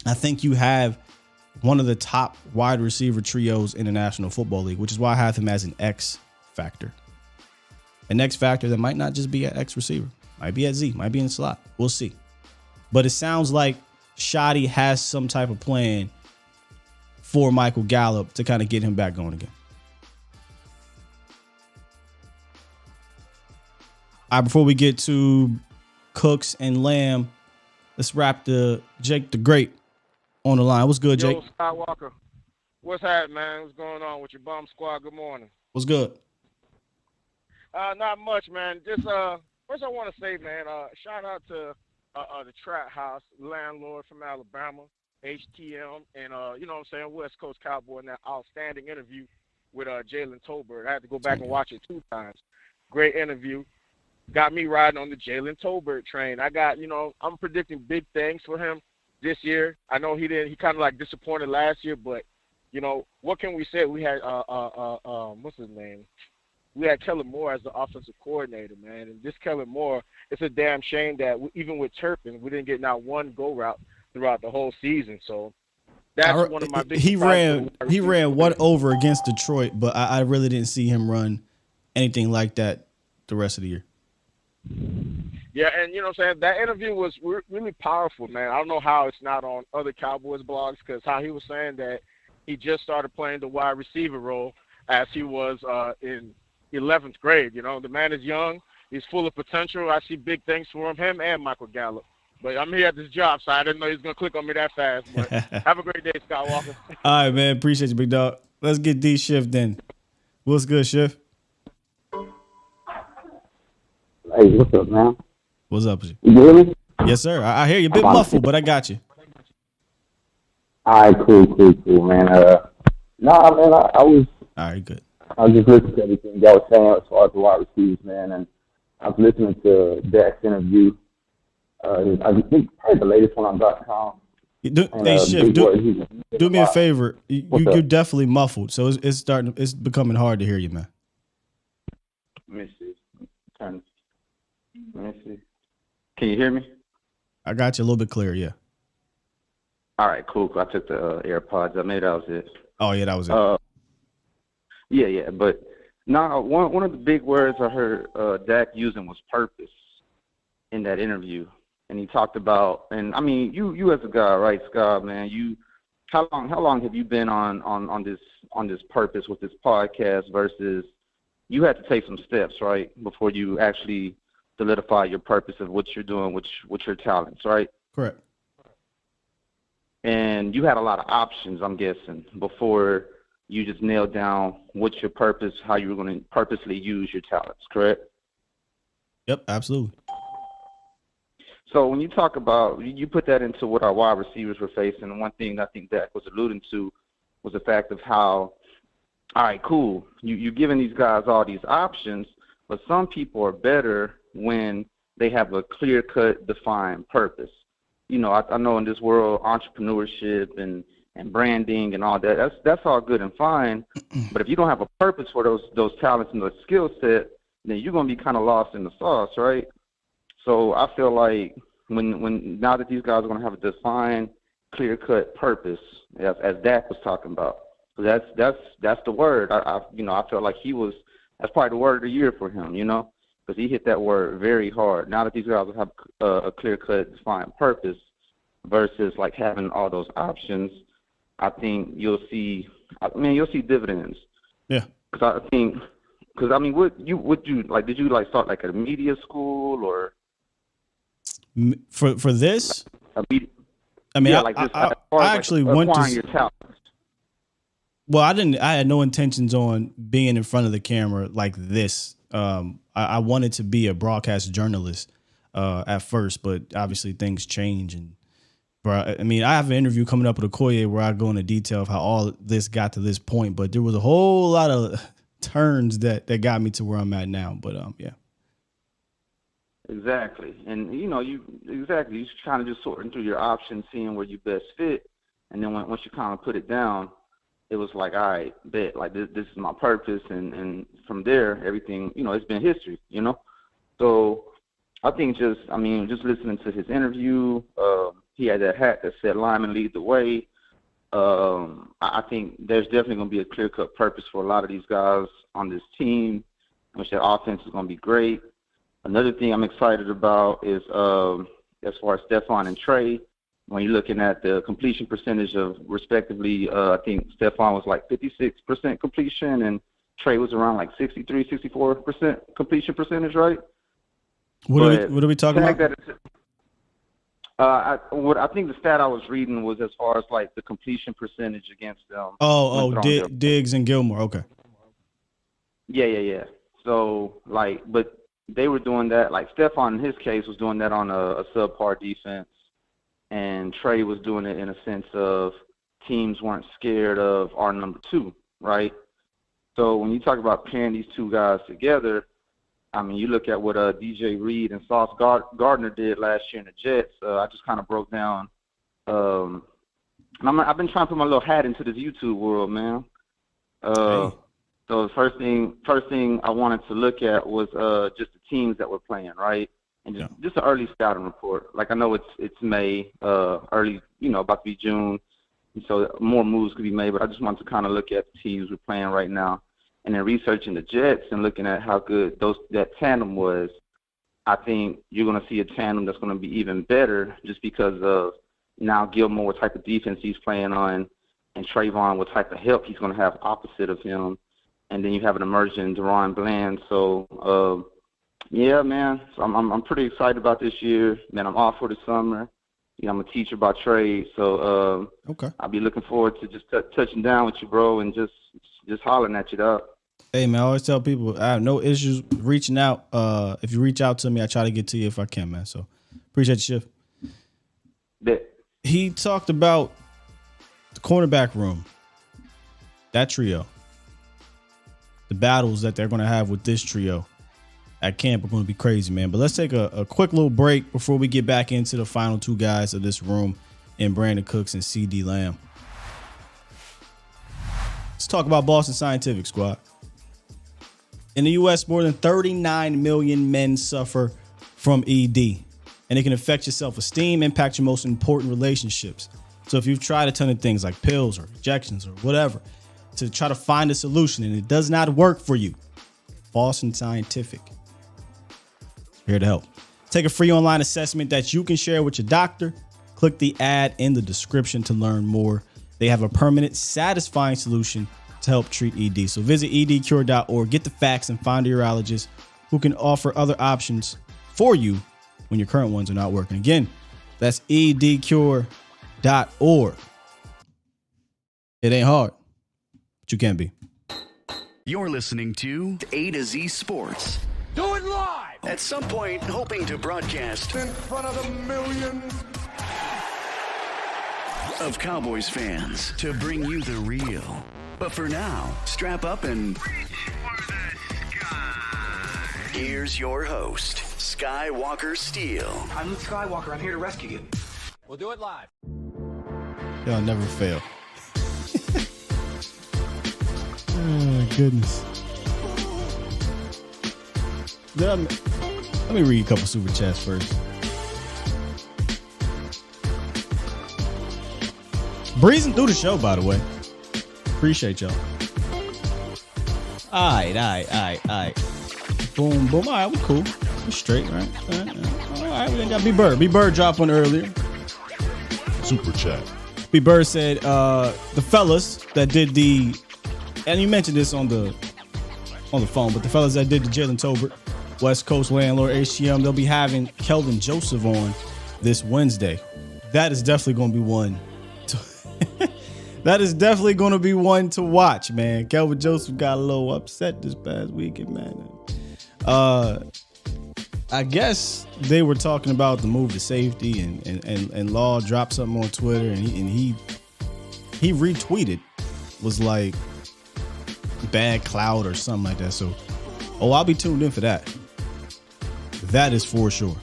C: I think you have one of the top wide receiver trios in the National Football League, which is why I have him as an X factor. An X factor that might not just be at X receiver. Might be at Z, might be in the slot. We'll see. But it sounds like Shoddy has some type of plan for Michael Gallup to kind of get him back going again. All right, before we get to Cooks and Lamb, let's wrap the Jake the Great on the line. What's good, Jake?
K: Yo, Skywalker. What's happening, man? What's going on with your bum squad? Good morning.
C: What's good?
K: Not much, man. Just first I want to say, man, shout out to the Trap House landlord from Alabama, HTM, and you know what I'm saying, West Coast Cowboy, and that outstanding interview with Jalen Tolbert. I had to go back and watch it 2 times. Great interview. Got me riding on the Jalen Tolbert train. I got, I'm predicting big things for him this year. I know he kind of like disappointed last year, but what can we say? We had what's his name? We had Kellen Moore as the offensive coordinator, man. And this Kellen Moore, it's a damn shame that even with Turpin, we didn't get not one go route throughout the whole season. So that's one of my big.
C: He ran one over against Detroit, but I really didn't see him run anything like that the rest of the year.
K: Yeah, and you know what I'm saying? That interview was really powerful, man. I don't know how it's not on other Cowboys blogs, because how he was saying that he just started playing the wide receiver role as he was in 11th grade. The man is young. He's full of potential. I see big things for him and Michael Gallup. But I'm here at this job, so I didn't know he was going to click on me that fast. But have a great day, Skywalker.
C: All right, man. Appreciate you, big dog. Let's get D Shift then. What's good, Shift?
L: Hey, what's up, man?
C: What's up with you?
L: You hear me?
C: Yes, sir. I hear you a bit muffled, but I got you.
L: All right, cool, man. Man, I was.
C: All right, good.
L: I was just listening to everything y'all was saying as far as the wide receivers, man, and I was listening to Dak's interview. I think probably the latest one on .com.
C: Hey, Shift, do me a favor. You're definitely muffled, so it's becoming hard to hear you, man.
L: Let me see. Let me see. Can you hear me?
C: I got you a little bit clearer, yeah.
L: All right, cool. I took the AirPods. Maybe that was it.
C: Oh, yeah, that was it.
L: Yeah. But one of the big words I heard Dak using was purpose in that interview. And he talked about, and I mean, you as a guy, right, Scott, man, how long have you been on this purpose with this podcast versus you had to take some steps, right, before you actually solidify your purpose of what you're doing with your talents, right?
C: Correct.
L: And you had a lot of options, I'm guessing, before you just nailed down what's your purpose, how you were going to purposely use your talents, correct?
C: Yep, absolutely.
L: So when you talk about, you put that into what our wide receivers were facing, and one thing I think Dak was alluding to was the fact of how, all right, cool, you're giving these guys all these options, but some people are better when they have a clear-cut, defined purpose. I know in this world, entrepreneurship and and branding and all that. That's all good and fine. But if you don't have a purpose for those talents and the skill set, then you're gonna be kind of lost in the sauce, right? So I feel like when now that these guys are gonna have a defined, clear-cut purpose, as Dak was talking about, so that's the word. I felt like that's probably the word of the year for him, because he hit that word very hard. Now that these guys have a clear-cut, defined purpose versus like having all those options, I think you'll see dividends.
C: Yeah.
L: Because what you like? Did you like start like at a media school or
C: for this?
L: I
C: actually went to
L: your talent.
C: Well, I had no intentions on being in front of the camera like this. I wanted to be a broadcast journalist at first, but obviously things change. And I have an interview coming up with Okoye where I go into detail of how all this got to this point. But there was a whole lot of turns that got me to where I'm at now. But yeah.
L: Exactly, and you're trying to just sorting through your options, seeing where you best fit, and then once you kind of put it down, it was like, all right, bet, like this is my purpose, and from there, everything, it's been history, So I think just listening to his interview, he had that hat that said "Lyman lead the way." I think there's definitely going to be a clear-cut purpose for a lot of these guys on this team, which that offense is going to be great. Another thing I'm excited about is as far as Stephon and Trey, when you're looking at the completion percentage of respectively, I think Stephon was like 56% completion and Trey was around like 63, 64% completion percentage, right?
C: What are we talking about?
L: I think the stat I was reading was as far as like the completion percentage against them.
C: Diggs and Gilmore. Okay.
L: Yeah. So but they were doing that. Like Stephon in his case was doing that on a subpar defense, and Trey was doing it in a sense of teams weren't scared of our number two, right? So when you talk about pairing these two guys together, you look at what DJ Reed and Sauce Gardner did last year in the Jets. I just kind of broke down. And I've been trying to put my little hat into this YouTube world, man. So the first thing I wanted to look at was just the teams that were playing, right? And just an early scouting report. Like I know it's May, early, about to be June, and so more moves could be made. But I just wanted to kind of look at the teams we're playing right now. And then researching the Jets and looking at how good that tandem was, I think you're going to see a tandem that's going to be even better just because of now Gilmore, what type of defense he's playing on, and Trayvon, what type of help he's going to have opposite of him. And then you have an emerging Deron Bland. So, yeah, man, so I'm pretty excited about this year. Man, I'm off for the summer. I'm a teacher by trade. So
C: okay.
L: I'll be looking forward to just touching down with you, bro, and just hollering at you, dog.
C: Hey, man, I always tell people I have no issues reaching out. If you reach out to me, I try to get to you if I can, man. So appreciate you, Schiff. He talked about the cornerback room, that trio, the battles that they're going to have with this trio at camp are going to be crazy, man. But let's take a quick little break before we get back into the final two guys of this room in Brandon Cooks and CD Lamb. Let's talk about Boston Scientific, squad. In the U.S., more than 39 million men suffer from ED, and it can affect your self-esteem, impact your most important relationships. So if you've tried a ton of things like pills or injections or whatever to try to find a solution and it does not work for you, Boston Scientific here to help. Take a free online assessment that you can share with your doctor. Click the ad in the description to learn more. They have a permanent, satisfying solution to help treat ED. So visit edcure.org, get the facts, and find a urologist who can offer other options for you when your current ones are not working. Again, that's edcure.org. It ain't hard, but you can be.
A: You're listening to A to Z Sports.
D: Do it live!
A: At some point, hoping to broadcast
D: in front of the millions
A: of Cowboys fans to bring you the real. But for now, strap up and reach for the sky. Here's your host, Skywalker Steele.
M: I'm Luke Skywalker. I'm here to rescue you. We'll do it live.
C: Y'all never fail. goodness. Let me read a couple super chats first. Breezing through the show, by the way. Appreciate y'all. All right. Boom. All right, we cool. We straight, right? All right, we got B-Bird. B-Bird dropped one earlier.
M: Super chat.
C: B-Bird said the fellas that did the, and you mentioned this on the phone, but the fellas that did the Jalen Tolbert West Coast Landlord HTM, they'll be having Kelvin Joseph on this Wednesday. That is definitely going to be one. That is definitely going to be one to watch, man. Kelvin Joseph got a little upset this past weekend, man. I guess they were talking about the move to safety, and Law dropped something on Twitter, and he retweeted, was like bad cloud or something like that. So, I'll be tuned in for that. That is for sure.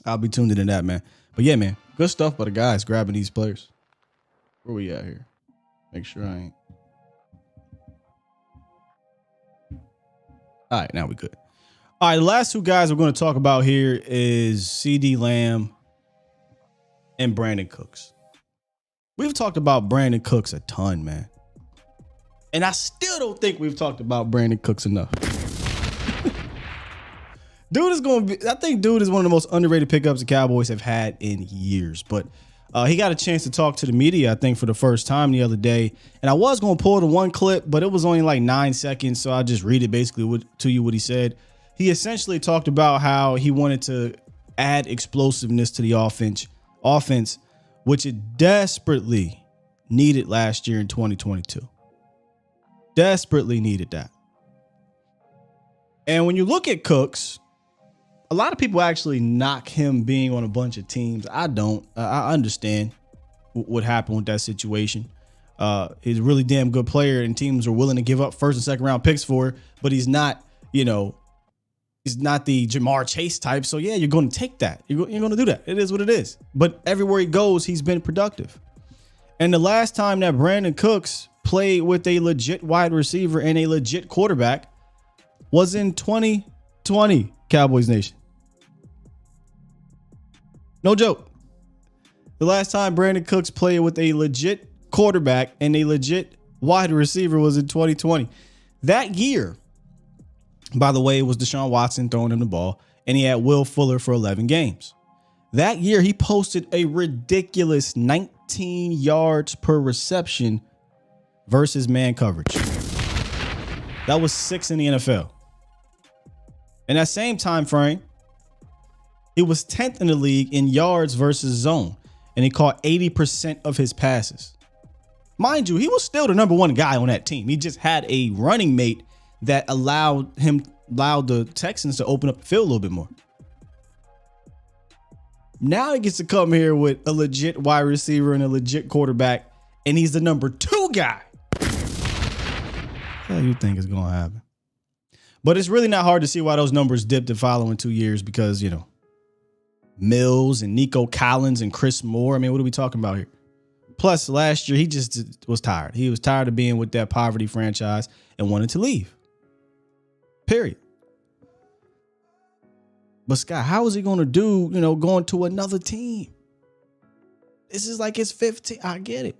C: I'll be tuned in that, man. But yeah, man, good stuff by the guys grabbing these players. Where we at here? Make sure I ain't. All right, now we good. All right, the last two guys we're going to talk about here is CeeDee Lamb and Brandon Cooks. We've talked about Brandon Cooks a ton, man. And I still don't think we've talked about Brandon Cooks enough. I think dude is one of the most underrated pickups the Cowboys have had in years. But he got a chance to talk to the media, I think, for the first time the other day. And I was going to pull the one clip, but it was only like 9 seconds. So I'll just read it basically to you what he said. He essentially talked about how he wanted to add explosiveness to the offense, which it desperately needed last year in 2022. Desperately needed that. And when you look at Cooks, a lot of people actually knock him being on a bunch of teams. I don't. I understand what happened with that situation. He's a really damn good player, and teams are willing to give up first and second round picks for, but he's not, he's not the Jamar Chase type. So yeah, you're going to take that. You're going to do that. It is what it is. But everywhere he goes, he's been productive. And the last time that Brandon Cooks played with a legit wide receiver and a legit quarterback was in 2020, Cowboys Nation. No joke. The last time Brandon Cooks played with a legit quarterback and a legit wide receiver was in 2020. That year, by the way, it was Deshaun Watson throwing him the ball, and he had Will Fuller for 11 games. That year, he posted a ridiculous 19 yards per reception versus man coverage. That was 6th in the NFL. In that same time frame, he was 10th in the league in yards versus zone, and he caught 80% of his passes. Mind you, he was still the number one guy on that team. He just had a running mate that allowed the Texans to open up the field a little bit more. Now he gets to come here with a legit wide receiver and a legit quarterback, and he's the number 2 guy. What do you think is going to happen? But it's really not hard to see why those numbers dipped the following 2 years because, Mills and Nico Collins and Chris Moore. I mean, what are we talking about here? Plus, last year, he just was tired. He was tired of being with that poverty franchise and wanted to leave. Period. But Scott, how is he going to do, going to another team? This is like his 15th. I get it.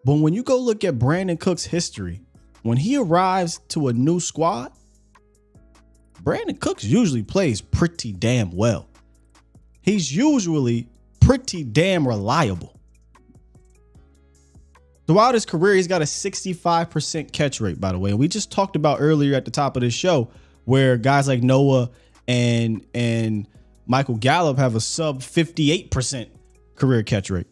C: But when you go look at Brandon Cook's history, when he arrives to a new squad, Brandon Cooks usually plays pretty damn well. He's usually pretty damn reliable. Throughout his career, he's got a 65% catch rate, by the way. And we just talked about earlier at the top of this show where guys like Noah and Michael Gallup have a sub 58% career catch rate.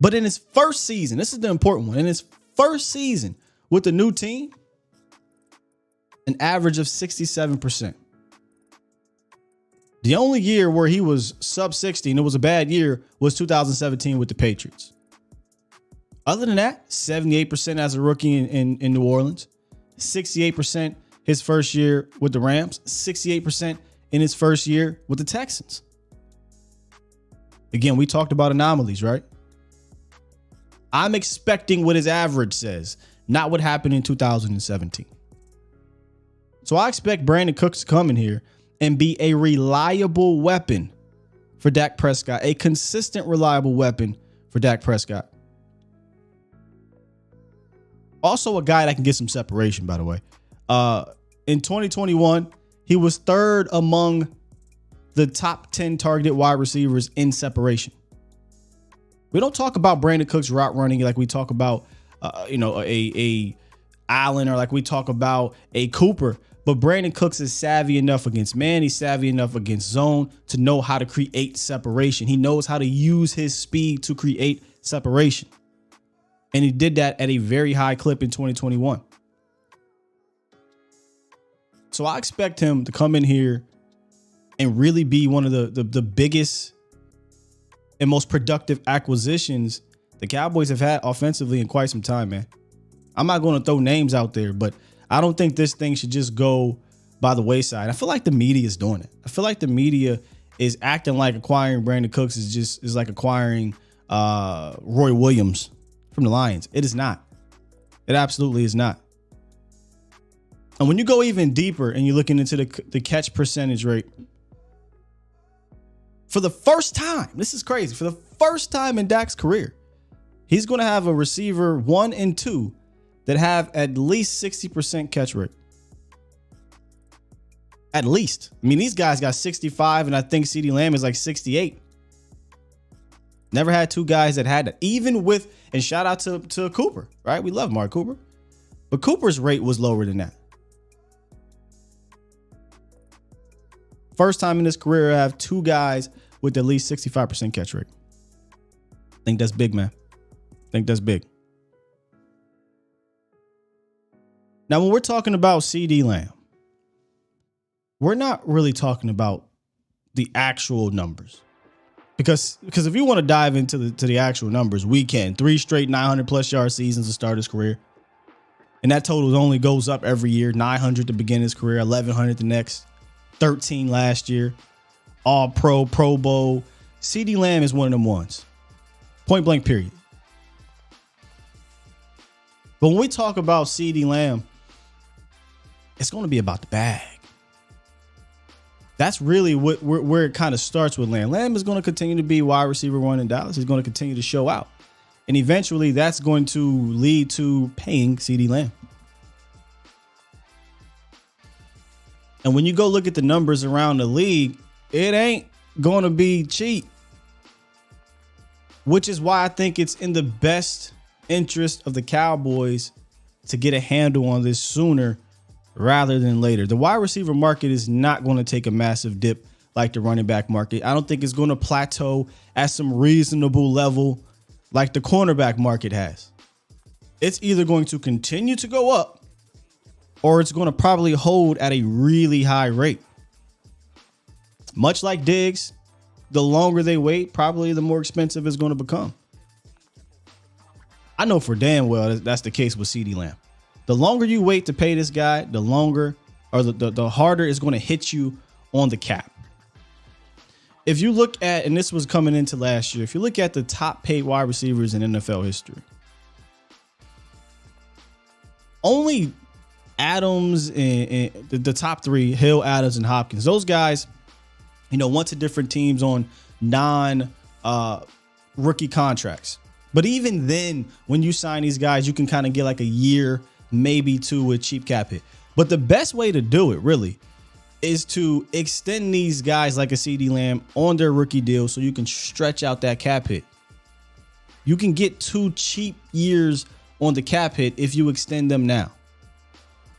C: But in his first season, this is the important one. In his first season with the new team, an average of 67%. The only year where he was sub 60, and it was a bad year, was 2017 with the Patriots. Other than that, 78% as a rookie in New Orleans, 68% his first year with the Rams, 68% in his first year with the Texans. Again, we talked about anomalies, right? I'm expecting what his average says, not what happened in 2017. So I expect Brandon Cooks to come in here and be a reliable weapon for Dak Prescott, a consistent, reliable weapon for Dak Prescott. Also a guy that can get some separation, by the way. In 2021, he was third among the top 10 targeted wide receivers in separation. We don't talk about Brandon Cooks route running like we talk about, a Allen, or like we talk about a Cooper. But Brandon Cooks is savvy enough against man. He's savvy enough against zone to know how to create separation. He knows how to use his speed to create separation. And he did that at a very high clip in 2021. So I expect him to come in here and really be one of the biggest and most productive acquisitions the Cowboys have had offensively in quite some time, man. I'm not going to throw names out there, but I don't think this thing should just go by the wayside. I feel like the media is doing it. I feel like the media is acting like acquiring Brandon Cooks is like acquiring Roy Williams from the Lions. It is not. It absolutely is not. And when you go even deeper and you're looking into the catch percentage rate, for the first time, this is crazy, for the first time in Dak's career, he's going to have a receiver 1 and 2 that have at least 60% catch rate. At least. I mean, these guys got 65, and I think CeeDee Lamb is like 68. Never had two guys that had that. Even with, and shout out to Cooper, right? We love Mark Cooper. But Cooper's rate was lower than that. First time in his career I have two guys with at least 65% catch rate. I think that's big, man. I think that's big. Now, when we're talking about CeeDee Lamb, we're not really talking about the actual numbers. Because if you want to dive into the actual numbers, we can. 3 straight 900+ yard seasons to start his career. And that total only goes up every year. 900 to begin his career, 1,100 the next, 13 last year. All Pro, Pro Bowl. CeeDee Lamb is one of them ones. Point blank, period. But when we talk about CeeDee Lamb, it's going to be about the bag. That's really where it kind of starts with Lamb. Lamb is going to continue to be wide receiver 1 in Dallas. He's going to continue to show out. And eventually that's going to lead to paying CeeDee Lamb. And when you go look at the numbers around the league, it ain't going to be cheap. Which is why I think it's in the best interest of the Cowboys to get a handle on this sooner rather than later. The wide receiver market is not going to take a massive dip like the running back market. I don't think it's going to plateau at some reasonable level like the cornerback market has. It's either going to continue to go up or it's going to probably hold at a really high rate. Much like Diggs, the longer they wait, probably the more expensive it's going to become. I know for damn well that's the case with CeeDee Lamb. The longer you wait to pay this guy, the longer or the harder it's going to hit you on the cap. If you look at, and this was coming into last year, if you look at the top paid wide receivers in NFL history, only Adams and the top 3, Hill, Adams, and Hopkins, those guys, went to different teams on non-rookie contracts. But even then, when you sign these guys, you can kind of get like a year, maybe 2 with cheap cap hit. But the best way to do it really is to extend these guys like a CeeDee Lamb on their rookie deal so you can stretch out that cap hit. You can get 2 cheap years on the cap hit if you extend them now,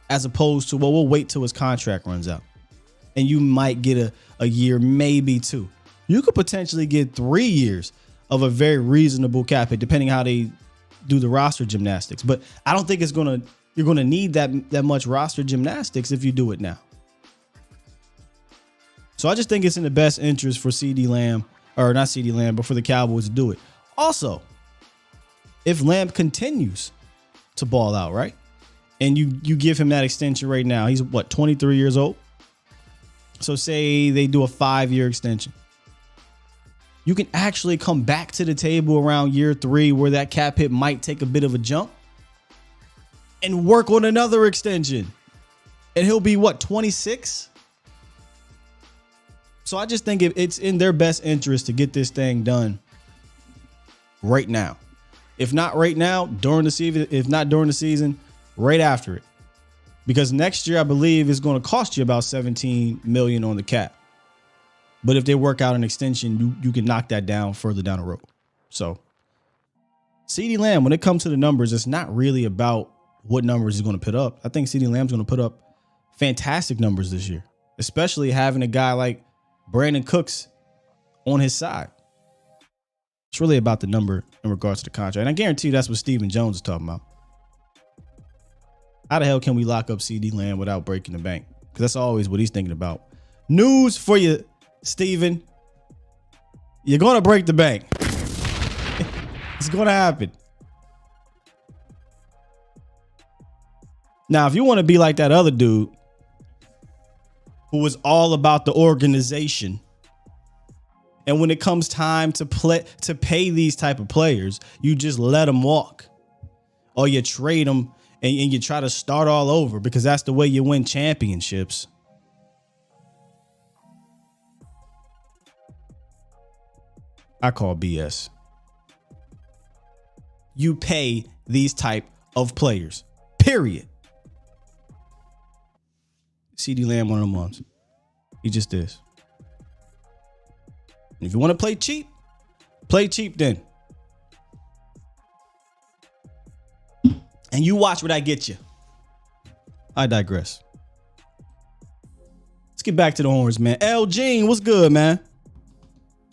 C: as opposed to, well, we'll wait till his contract runs out. And you might get a year, maybe 2. You could potentially get 3 years of a very reasonable cap hit, depending how they do the roster gymnastics. But I don't think you're going to need that much roster gymnastics if you do it now. So I just think it's in the best interest for CeeDee Lamb, or not CeeDee Lamb, but for the Cowboys to do it. Also, if Lamb continues to ball out, right? And you give him that extension right now. He's 23 years old? So say they do a 5-year extension. you can actually come back to the table around year 3 where that cap hit might take a bit of a jump and work on another extension. And he'll be, what, 26? So I just think it's in their best interest to get this thing done right now. If not right now, during the season, if not during the season, right after it. Because next year, I believe, is going to cost you about $17 million on the cap. But if they work out an extension, you can knock that down further down the road. So CeeDee Lamb, when it comes to the numbers, it's not really about what numbers he's going to put up. I think CeeDee Lamb's going to put up fantastic numbers this year, especially having a guy like Brandon Cooks on his side. It's really about the number in regards to the contract. And I guarantee you that's what Stephen Jones is talking about. How the hell can we lock up CeeDee Lamb without breaking the bank? Because that's always what he's thinking about. News for you, Stephen. You're going to break the bank. It's going to happen. Now, if you want to be like that other dude who was all about the organization, and when it comes time to pay these type of players, you just let them walk, or you trade them and you try to start all over because that's the way you win championships. I call BS. You pay these type of players, period. CeeDee Lamb, one of them ones. He just is. If you want to play cheap then. And you watch what I get you. I digress. Let's get back to the horns, man. L. Gene, what's good, man?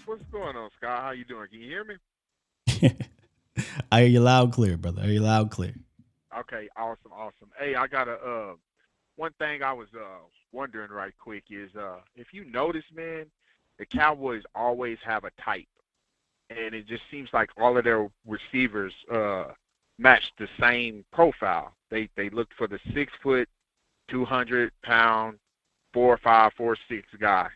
K: What's going on, Scott? How you doing? Can you hear me?
C: I hear you loud and clear, brother. I hear you loud and clear.
K: Okay, awesome. Hey, I got one thing I was wondering right quick is if you notice, man, the Cowboys always have a type, and it just seems like all of their receivers match the same profile. They look for the 6 foot, 200-pound, 4'5", 4'6" guy,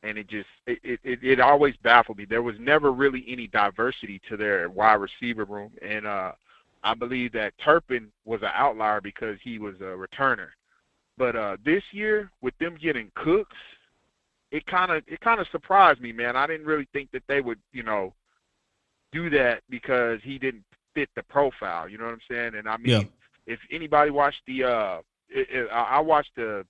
K: and it always baffled me. There was never really any diversity to their wide receiver room, and I believe that Turpin was an outlier because he was a returner. But this year, with them getting Cooks, it kind of surprised me, man. I didn't really think that they would, do that because he didn't fit the profile. You know what I'm saying? And I mean, if anybody watched I watched the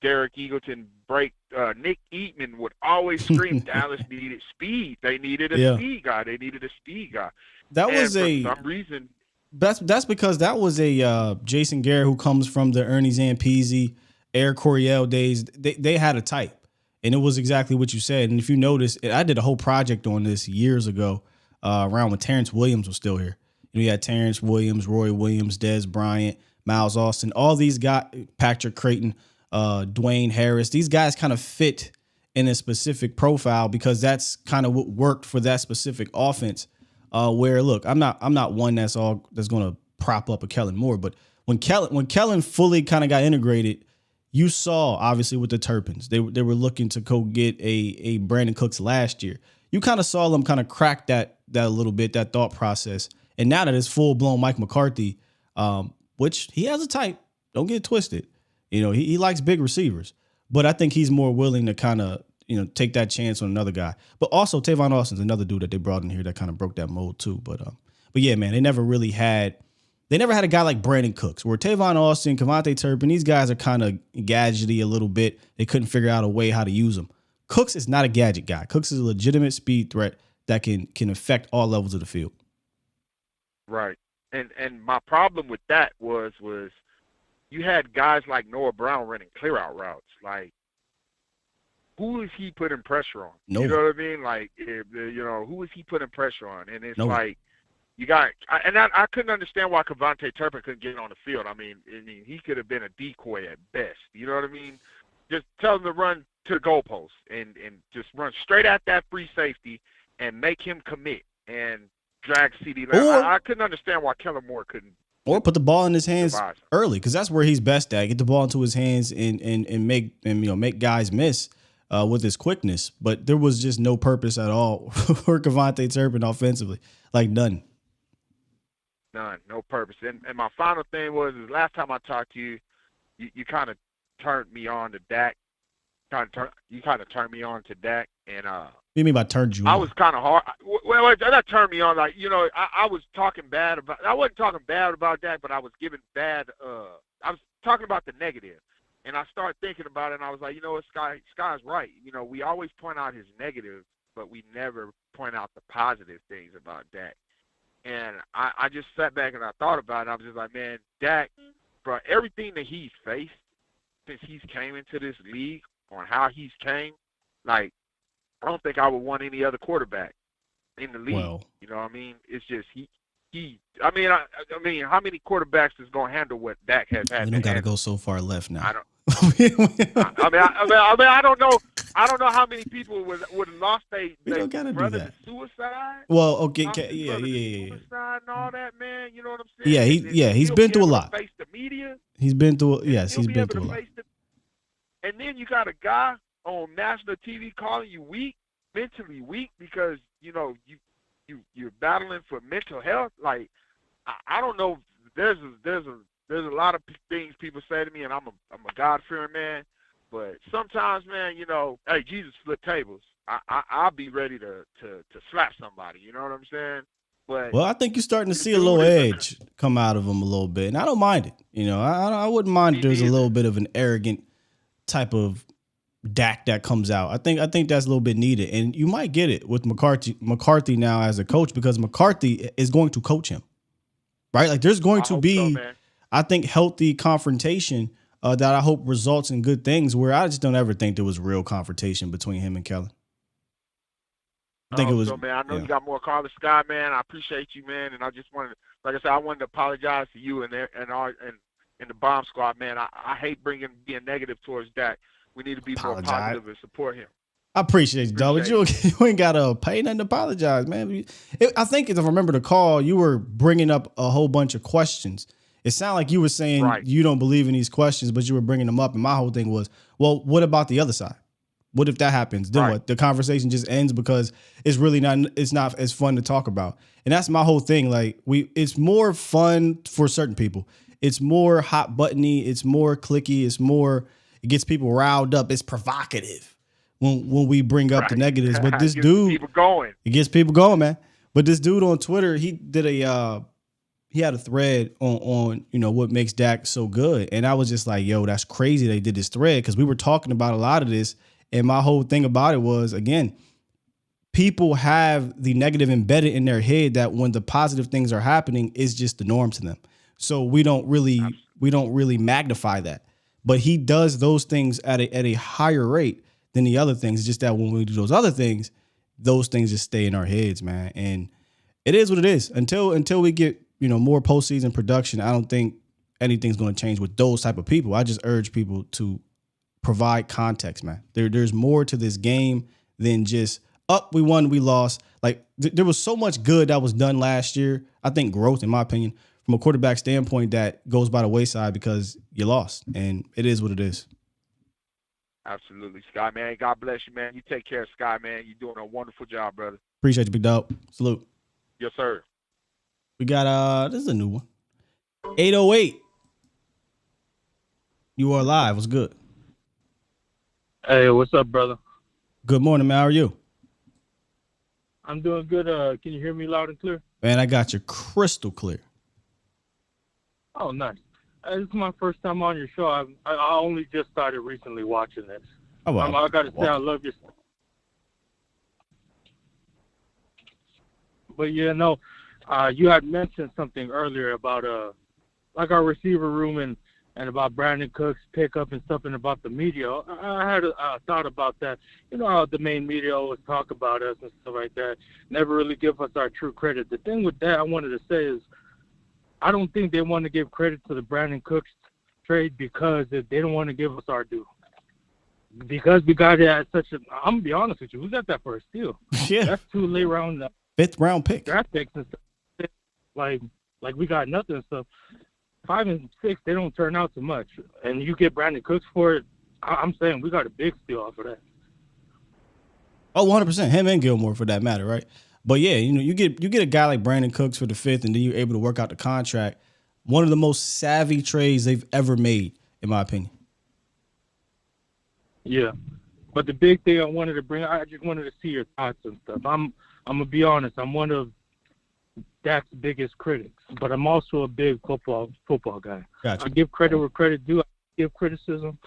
K: Derek Eagleton break. Nick Eatman would always scream, Dallas needed speed. They needed a speed guy. They needed a speed guy.
C: For
K: some reason.
C: That's because that was a Jason Garrett who comes from the Ernie Zampese, Air Coryell days. They had a type, and it was exactly what you said. And if you notice, I did a whole project on this years ago, around when Terrence Williams was still here. You had Terrence Williams, Roy Williams, Dez Bryant, Miles Austin, all these guys, Patrick Creighton, Dwayne Harris. These guys kind of fit in a specific profile because that's kind of what worked for that specific offense. Where look, I'm not one that's going to prop up a Kellen Moore, but when Kellen fully kind of got integrated, you saw obviously with the Turpins, they were looking to go get a Brandon Cooks last year. You kind of saw them kind of crack that a little bit, that thought process, and now that it's full blown Mike McCarthy, which he has a type. Don't get it twisted. He likes big receivers, but I think he's more willing to kind of take that chance on another guy. But also Tavon Austin's another dude that they brought in here that kind of broke that mold too. But yeah, man, they never had a guy like Brandon Cooks, where Tavon Austin, Kevontae Turpin, these guys are kind of gadgety a little bit. They couldn't figure out a way how to use them. Cooks is not a gadget guy. Cooks is a legitimate speed threat that can affect all levels of the field.
K: Right. And my problem with that was you had guys like Noah Brown running clear out routes. Like, who is he putting pressure on?
C: No.
K: You know what I mean? Like, who is he putting pressure on? And it's like, I couldn't understand why Kevontae Turpin couldn't get on the field. I mean, he could have been a decoy at best. You know what I mean? Just tell him to run to the goalpost and just run straight at that free safety and make him commit and drag CeeDee Lamb. I couldn't understand why Kellen Moore couldn't.
C: Or put the ball in his hands early, because that's where he's best at. Get the ball into his hands and make guys miss. with his quickness, but there was just no purpose at all for Kevontae Turpin offensively, like none.
K: None, no purpose. And my final thing was is last time I talked to you, you kind of turned me on to Dak. You kind of turned me on to Dak, and
C: What do you mean by turned you on?
K: I was kind of hard. Well, that turned me on. Like, you know, I was talking bad about. I wasn't talking bad about Dak, but I was giving bad. I was talking about the negative, and I started thinking about it, and I was like, you know what, Sky's right. You know, we always point out his negative, but we never point out the positive things about Dak. And I just sat back and I thought about it. I was just like, man, Dak, for everything that he's faced since he's came into this league, on how he's came, like, I don't think I would want any other quarterback in the league.
C: Well,
K: you know what I mean? It's just I mean, how many quarterbacks is going to handle what Dak has had?
C: We don't got to go so far left now.
K: I don't. I don't know. I don't know how many people would have lost their brother to suicide.
C: Well, okay, yeah.
K: Suicide and all that, man. You know what I'm saying?
C: He's been through a lot.
K: Face the media.
C: He's been through. Yes, he's been through a lot.
K: And then you got a guy on national TV calling you weak, mentally weak, because you know you're battling for mental health. Like, I don't know. There's a lot of things people say to me, and I'm a God-fearing man. But sometimes, man, you know, hey, Jesus flipped tables. I'll be ready to slap somebody. You know what I'm saying? But
C: well, I think you're starting to see a little edge come out of him a little bit, and I don't mind it. You know, I wouldn't mind if there's a little bit of an arrogant type of Dak that comes out. I think that's a little bit needed, and you might get it with McCarthy now as a coach, because McCarthy is going to coach him, right? Like, there's going to be, I think, healthy confrontation that I hope results in good things, where I just don't ever think there was real confrontation between him and Kellen. I think it was.
K: So, man, I know you got more callers, Sky, man. I appreciate you, man, and I just wanted, like I said, I wanted to apologize to you and the bomb squad, man. I hate being negative towards Dak. We need to be more positive and support him.
C: I appreciate you, dog, but you ain't got to pay nothing to apologize, man. I think if I remember the call, you were bringing up a whole bunch of questions. It sounded like you were saying you don't believe in these questions, but you were bringing them up. And my whole thing was, well, what about the other side? What if that happens? Then what? The conversation just ends because it's not as fun to talk about. And that's my whole thing. Like, it's more fun for certain people. It's more hot buttony. It's more clicky. It gets people riled up. It's provocative when we bring up the negatives. But this dude, it gets people going, man. But this dude on Twitter, he did he had a thread on what makes Dak so good. And I was just like, yo, that's crazy they did this thread, because we were talking about a lot of this. And my whole thing about it was, again, people have the negative embedded in their head that when the positive things are happening, it's just the norm to them. So we don't really magnify that. But he does those things at a higher rate than the other things. It's just that when we do those other things, those things just stay in our heads, man. And it is what it is. Until we get more postseason production, I don't think anything's going to change with those type of people. I just urge people to provide context, man. There's more to this game than just we won, we lost. Like, there was so much good that was done last year. I think growth, in my opinion, from a quarterback standpoint, that goes by the wayside because you lost, and it is what it is.
K: Absolutely, Sky, man. God bless you, man. You take care, Sky, man. You're doing a wonderful job, brother.
C: Appreciate you, big dog. Salute.
K: Yes, sir.
C: We got this is a new one. 808. You are live. What's good?
N: Hey, what's up, brother?
C: Good morning, man. How are you?
N: I'm doing good. Can you hear me loud and clear?
C: Man, I got you crystal clear.
N: Oh, nice. This is my first time on your show. I only just started recently watching this.
C: Oh, well,
N: I got to say, I love your stuff. But, you had mentioned something earlier about like our receiver room and about Brandon Cook's pickup and stuff, and about the media. I had a thought about that. You know how the main media always talk about us and stuff like that, never really give us our true credit. The thing with that I wanted to say is, I don't think they want to give credit to the Brandon Cooks trade because they don't want to give us our due. Because we got it at such a, I'm going to be honest with you, we got that for a steal.
C: Yeah.
N: That's 2 late round.
C: 5th round pick.
N: Draft picks and stuff. Like we got nothing and stuff. 5 and 6, they don't turn out too much. And you get Brandon Cooks for it, I'm saying we got a big steal off of that.
C: Oh, 100%. Him and Gilmore for that matter, right? But yeah, you get a guy like Brandon Cooks for the 5th, and then you're able to work out the contract. One of the most savvy trades they've ever made, in my opinion.
N: Yeah. But the big thing I wanted to bring, I just wanted to see your thoughts and stuff. I'm gonna be honest. I'm one of Dak's biggest critics, but I'm also a big football guy.
C: Gotcha.
N: I give credit where credit due. I give criticism,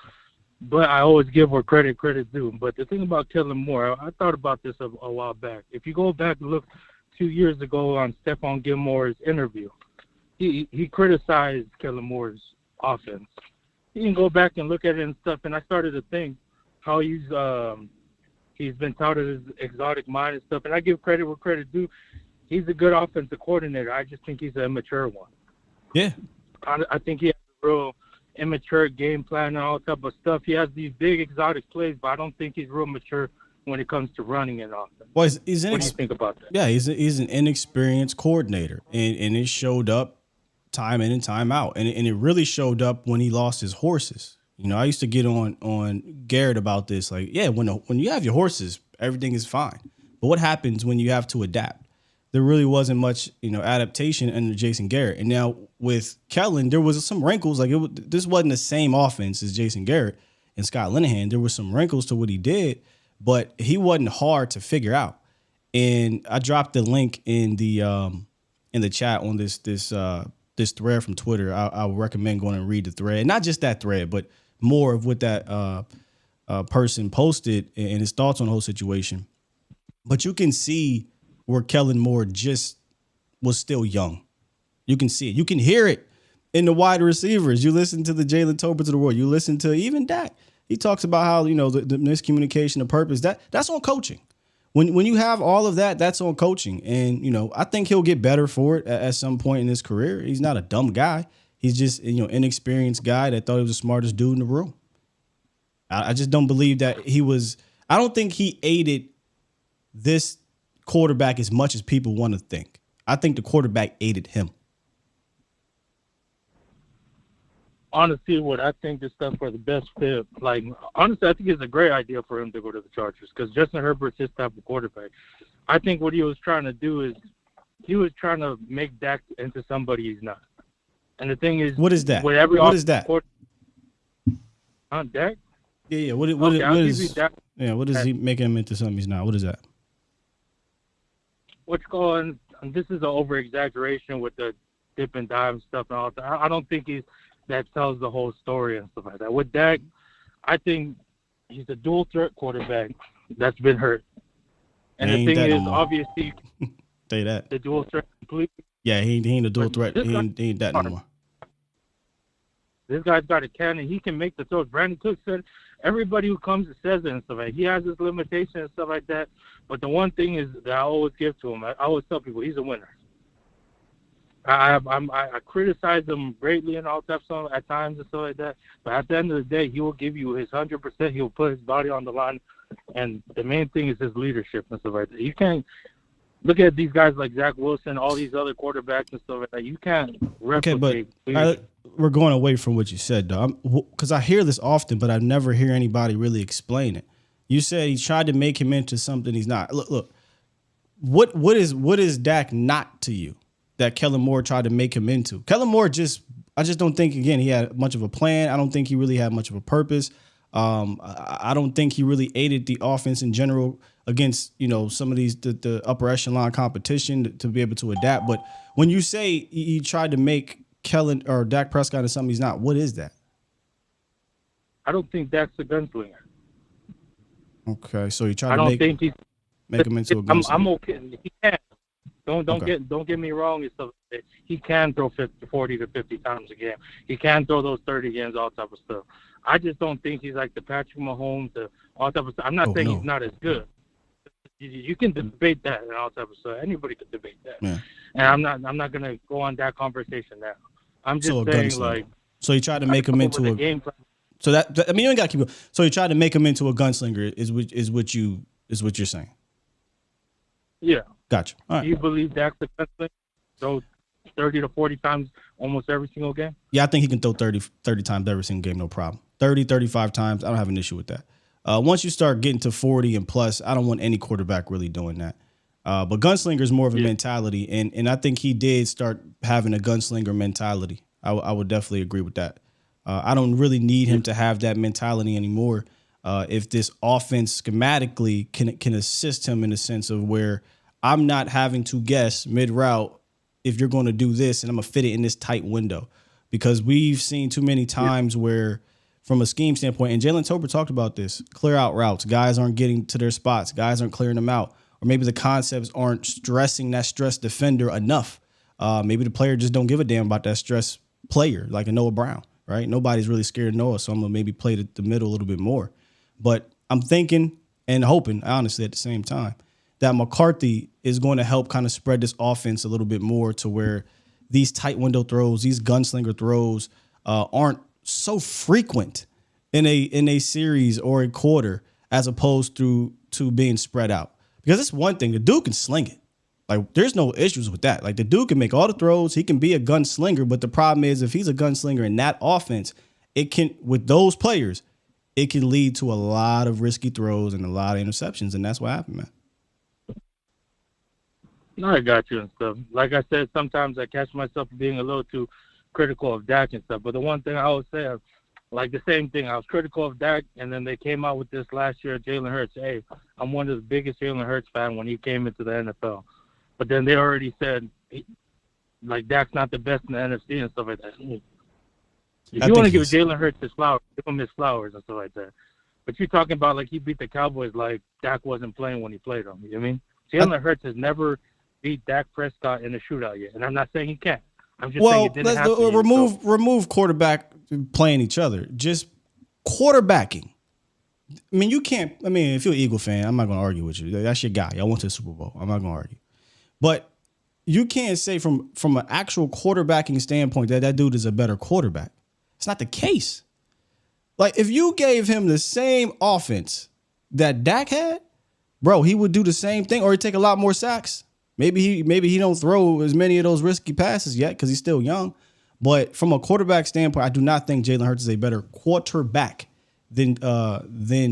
N: but I always give where credit due. But the thing about Kellen Moore, I thought about this a while back. If you go back and look 2 years ago on Stephon Gilmore's interview, he criticized Kellen Moore's offense. You can go back and look at it and stuff, and I started to think how he's been touted as exotic mind and stuff, and I give credit where credit due. He's a good offensive coordinator. I just think he's an immature one.
C: Yeah.
N: I think he has a real immature game plan and all type of stuff. He has these big exotic plays, but I don't think he's real mature when it comes to running an offense.
C: Well,
N: what do you think about that?
C: Yeah, he's an inexperienced coordinator, and it showed up time in and time out, and it really showed up when he lost his horses. I used to get on Garrett about this. Like, yeah, when you have your horses, everything is fine. But what happens when you have to adapt? There really wasn't much, adaptation under Jason Garrett. And now with Kellen, there was some wrinkles. Like this wasn't the same offense as Jason Garrett and Scott Linehan. There were some wrinkles to what he did, but he wasn't hard to figure out. And I dropped the link in the chat on this thread from Twitter. I would recommend going and read the thread, and not just that thread, but more of what that person posted and his thoughts on the whole situation. But you can see where Kellen Moore just was still young. You can see it. You can hear it in the wide receivers. You listen to the Jalen Tolberts of the world. You listen to even Dak. He talks about how, the miscommunication of purpose. That's on coaching. When you have all of that, that's on coaching. And, I think he'll get better for it at some point in his career. He's not a dumb guy. He's just, inexperienced guy that thought he was the smartest dude in the room. I just don't believe that I don't think he aided this quarterback as much as people want to think. I think the quarterback aided him.
N: Honestly, what I think this stuff for the best fit, honestly, I think it's a great idea for him to go to the Chargers because Justin Herbert's his type of quarterback. I think what he was trying to do is he was trying to make Dak into somebody he's not. And the thing is,
C: what is that?
N: What is
C: that?
N: Dak?
C: Yeah. What is he making him into something he's not? What is that?
N: What's going? This is an over exaggeration with the dip and dive stuff and all that. I don't think that tells the whole story and stuff like that. With Dak, I think he's a dual threat quarterback that's been hurt. And the thing is, obviously,
C: say that
N: the dual threat completely.
C: Yeah, he ain't a dual threat. He ain't that no more.
N: This guy's got a cannon. He can make the throws. Brandon Cook said everybody who comes and says it and stuff like that. He has his limitations and stuff like that. But the one thing is that I always give to him, I always tell people he's a winner. I criticize him greatly and all types of stuff at times and stuff like that. But at the end of the day, he will give you his 100%. He'll put his body on the line. And the main thing is his leadership and stuff like that. You can't look at these guys like Zach Wilson, all these other quarterbacks and stuff like that. You can't replicate.
C: Okay, but we're going away from what you said, though, because I hear this often, but I never hear anybody really explain it. You said he tried to make him into something he's not. Look. What is Dak not to you that Kellen Moore tried to make him into? Kellen Moore I just don't think, again, he had much of a plan. I don't think he really had much of a purpose. I don't think he really aided the offense in general against, some of these the upper echelon competition to be able to adapt. But when you say he tried to make Kellen or Dak Prescott into something he's not, what is that?
N: I don't think Dak's a gunslinger.
C: Okay, so he tried to make him into a gunslinger.
N: I'm okay. He can. Don't get me wrong and stuff. He can throw 40 to 50 times a game. He can throw those 30 games, all type of stuff. I just don't think he's like the Patrick Mahomes, all type of stuff. I'm not saying he's not as good. You can debate that and all type of stuff. Anybody could debate that.
C: Yeah.
N: And I'm not gonna go on that conversation now. I'm just saying
C: so he tried to make him into a game plan. So you ain't got to keep going. So he tried to make him into a gunslinger is what you're saying.
N: Yeah.
C: Gotcha. All right.
N: Do you believe Dak's a gunslinger? So 30 to 40 times almost every single game?
C: Yeah, I think he can throw 30 times every single game, no problem. 30, 35 times. I don't have an issue with that. Once you start getting to 40 and plus, I don't want any quarterback really doing that. But gunslinger is more of a mentality, and I think he did start having a gunslinger mentality. I would definitely agree with that. I don't really need him to have that mentality anymore. If this offense schematically can assist him in the sense of where I'm not having to guess mid route if you're going to do this, and I'm gonna fit it in this tight window, because we've seen too many times where, from a scheme standpoint, and Jalen Tolbert talked about this, clear out routes. Guys aren't getting to their spots. Guys aren't clearing them out. Or maybe the concepts aren't stressing that stress defender enough. Maybe the player just don't give a damn about that stress player, like a Noah Brown, right? Nobody's really scared of Noah, so I'm going to maybe play the middle a little bit more. But I'm thinking and hoping, honestly, at the same time, that McCarthy is going to help kind of spread this offense a little bit more to where these tight window throws, these gunslinger throws aren't so frequent in a series or a quarter as opposed to being spread out. Because it's one thing, the dude can sling it. Like, there's no issues with that. Like, the dude can make all the throws. He can be a gunslinger. But the problem is, if he's a gunslinger in that offense, it can, with those players, it can lead to a lot of risky throws and a lot of interceptions. And that's what happened, man.
N: No, I got you and stuff. Like I said, sometimes I catch myself being a little too critical of Dak and stuff. But the one thing I would say, like the same thing, I was critical of Dak, and then they came out with this last year, Jalen Hurts. Hey, I'm one of the biggest Jalen Hurts fan when he came into the NFL. But then they already said, like, Dak's not the best in the NFC and stuff like that. If you want to give Jalen Hurts his flowers, give him his flowers and stuff like that. But you're talking about, like, he beat the Cowboys like Dak wasn't playing when he played them. You know what I mean? Jalen Hurts has never beat Dak Prescott in a shootout yet. And I'm not saying he can't. I'm just saying it didn't happen.
C: Remove quarterback playing each other. Just quarterbacking. I mean, you can't. I mean, if you're an Eagle fan, I'm not going to argue with you. That's your guy. I went to the Super Bowl. I'm not going to argue. But you can't say from an actual quarterbacking standpoint that dude is a better quarterback. It's not the case. Like, if you gave him the same offense that Dak had, bro, he would do the same thing, or he'd take a lot more sacks. Maybe he don't throw as many of those risky passes yet because he's still young. But from a quarterback standpoint, I do not think Jalen Hurts is a better quarterback than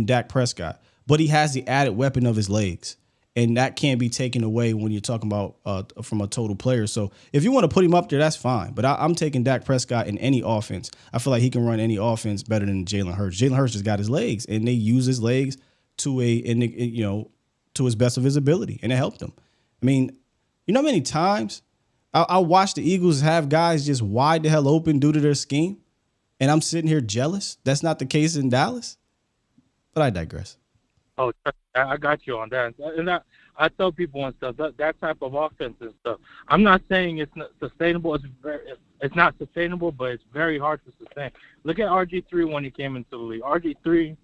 C: Dak Prescott. But he has the added weapon of his legs, and that can't be taken away when you're talking about from a total player. So if you want to put him up there, that's fine. But I'm taking Dak Prescott in any offense. I feel like he can run any offense better than Jalen Hurts. Jalen Hurts just got his legs, and they use his legs to his best of his ability, and it helped him. I mean, you know how many times I watched the Eagles have guys just wide the hell open due to their scheme, and I'm sitting here jealous? That's not the case in Dallas. But I digress.
N: Oh, I got you on that. And I tell people and stuff, that type of offense and stuff, I'm not saying it's not sustainable. It's not sustainable, but it's very hard to sustain. Look at RG3 when he came into the league. RG3,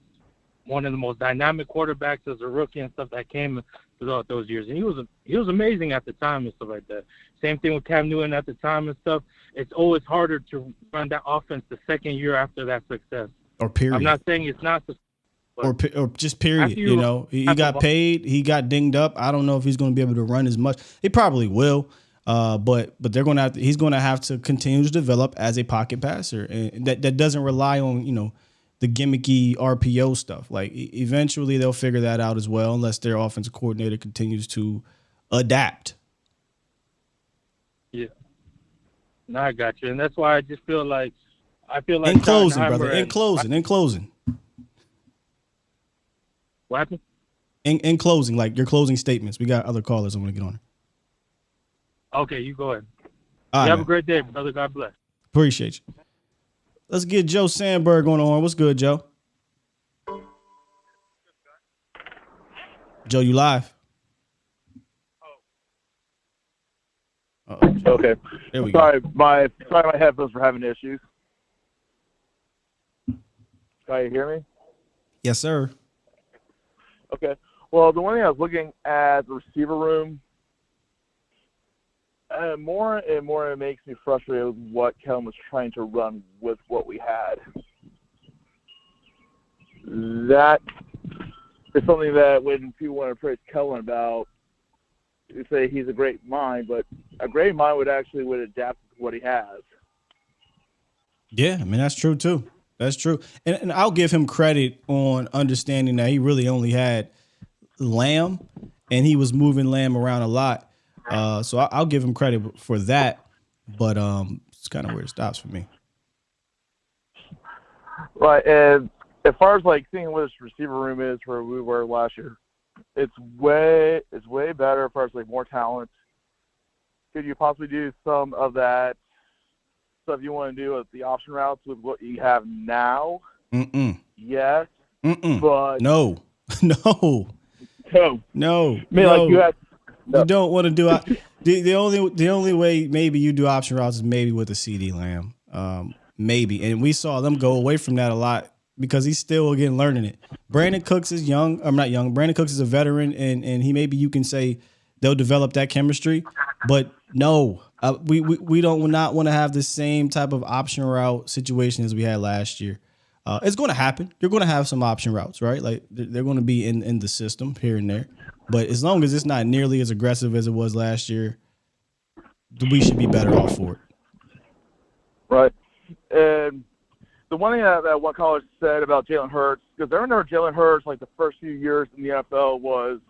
N: one of the most dynamic quarterbacks as a rookie and stuff that came throughout those years. And he was amazing at the time and stuff like that. Same thing with Cam Newton at the time and stuff. It's always harder to run that offense the second year after that success.
C: Or period.
N: I'm not saying it's not
C: or just period. You know, he got paid. He got dinged up. I don't know if he's going to be able to run as much. He probably will. But they're going to have to, he's going to have to continue to develop as a pocket passer, and that doesn't rely on, you know, the gimmicky RPO stuff. Like, eventually they'll figure that out as well, unless their offensive coordinator continues to adapt.
N: Yeah. No, I got you. And that's why I just feel like
C: in closing, brother. In closing.
N: What happened?
C: In closing, like your closing statements. We got other callers I want to get on.
N: Okay, you go ahead.
C: All right,
N: have
C: man.
N: a great day, brother. God bless.
C: Appreciate you. Let's get Joe Sandberg going on. What's good, Joe? Joe, you live? Uh-oh.
O: Okay.
C: There we
O: go. My headphones were having issues. Can you hear me?
C: Yes, sir.
O: Okay. Well, the one thing I was looking at the receiver room, more and more it makes me frustrated with what Kellen was trying to run with what we had. That is something that when people want to praise Kellen about, you say he's a great mind, but a great mind would adapt to what he has.
C: Yeah, I mean, that's true too. That's true. And I'll give him credit on understanding that he really only had Lamb, and he was moving Lamb around a lot. So I'll give him credit for that. But it's kind of where it stops for me.
O: Right, and as far as like seeing what this receiver room is where we were last year, it's way better as far as like more talent. Could you possibly do some of that stuff you want to do with the option routes with what you have now? Yes. But
C: no.
O: I mean, like you
C: don't want to do the only way maybe you do option routes is maybe with a CD Lamb. Maybe. And we saw them go away from that a lot because he's still again learning it. Brandon Cooks is young. I'm not young. Brandon Cooks is a veteran, and he maybe you can say they'll develop that chemistry. But no, we don't not want to have the same type of option route situation as we had last year. It's going to happen. You're going to have some option routes, right? Like they're going to be in the system here and there. But as long as it's not nearly as aggressive as it was last year, we should be better off for it.
O: Right. And the one thing that one caller said about Jalen Hurts, because I remember Jalen Hurts, like the first few years in the NFL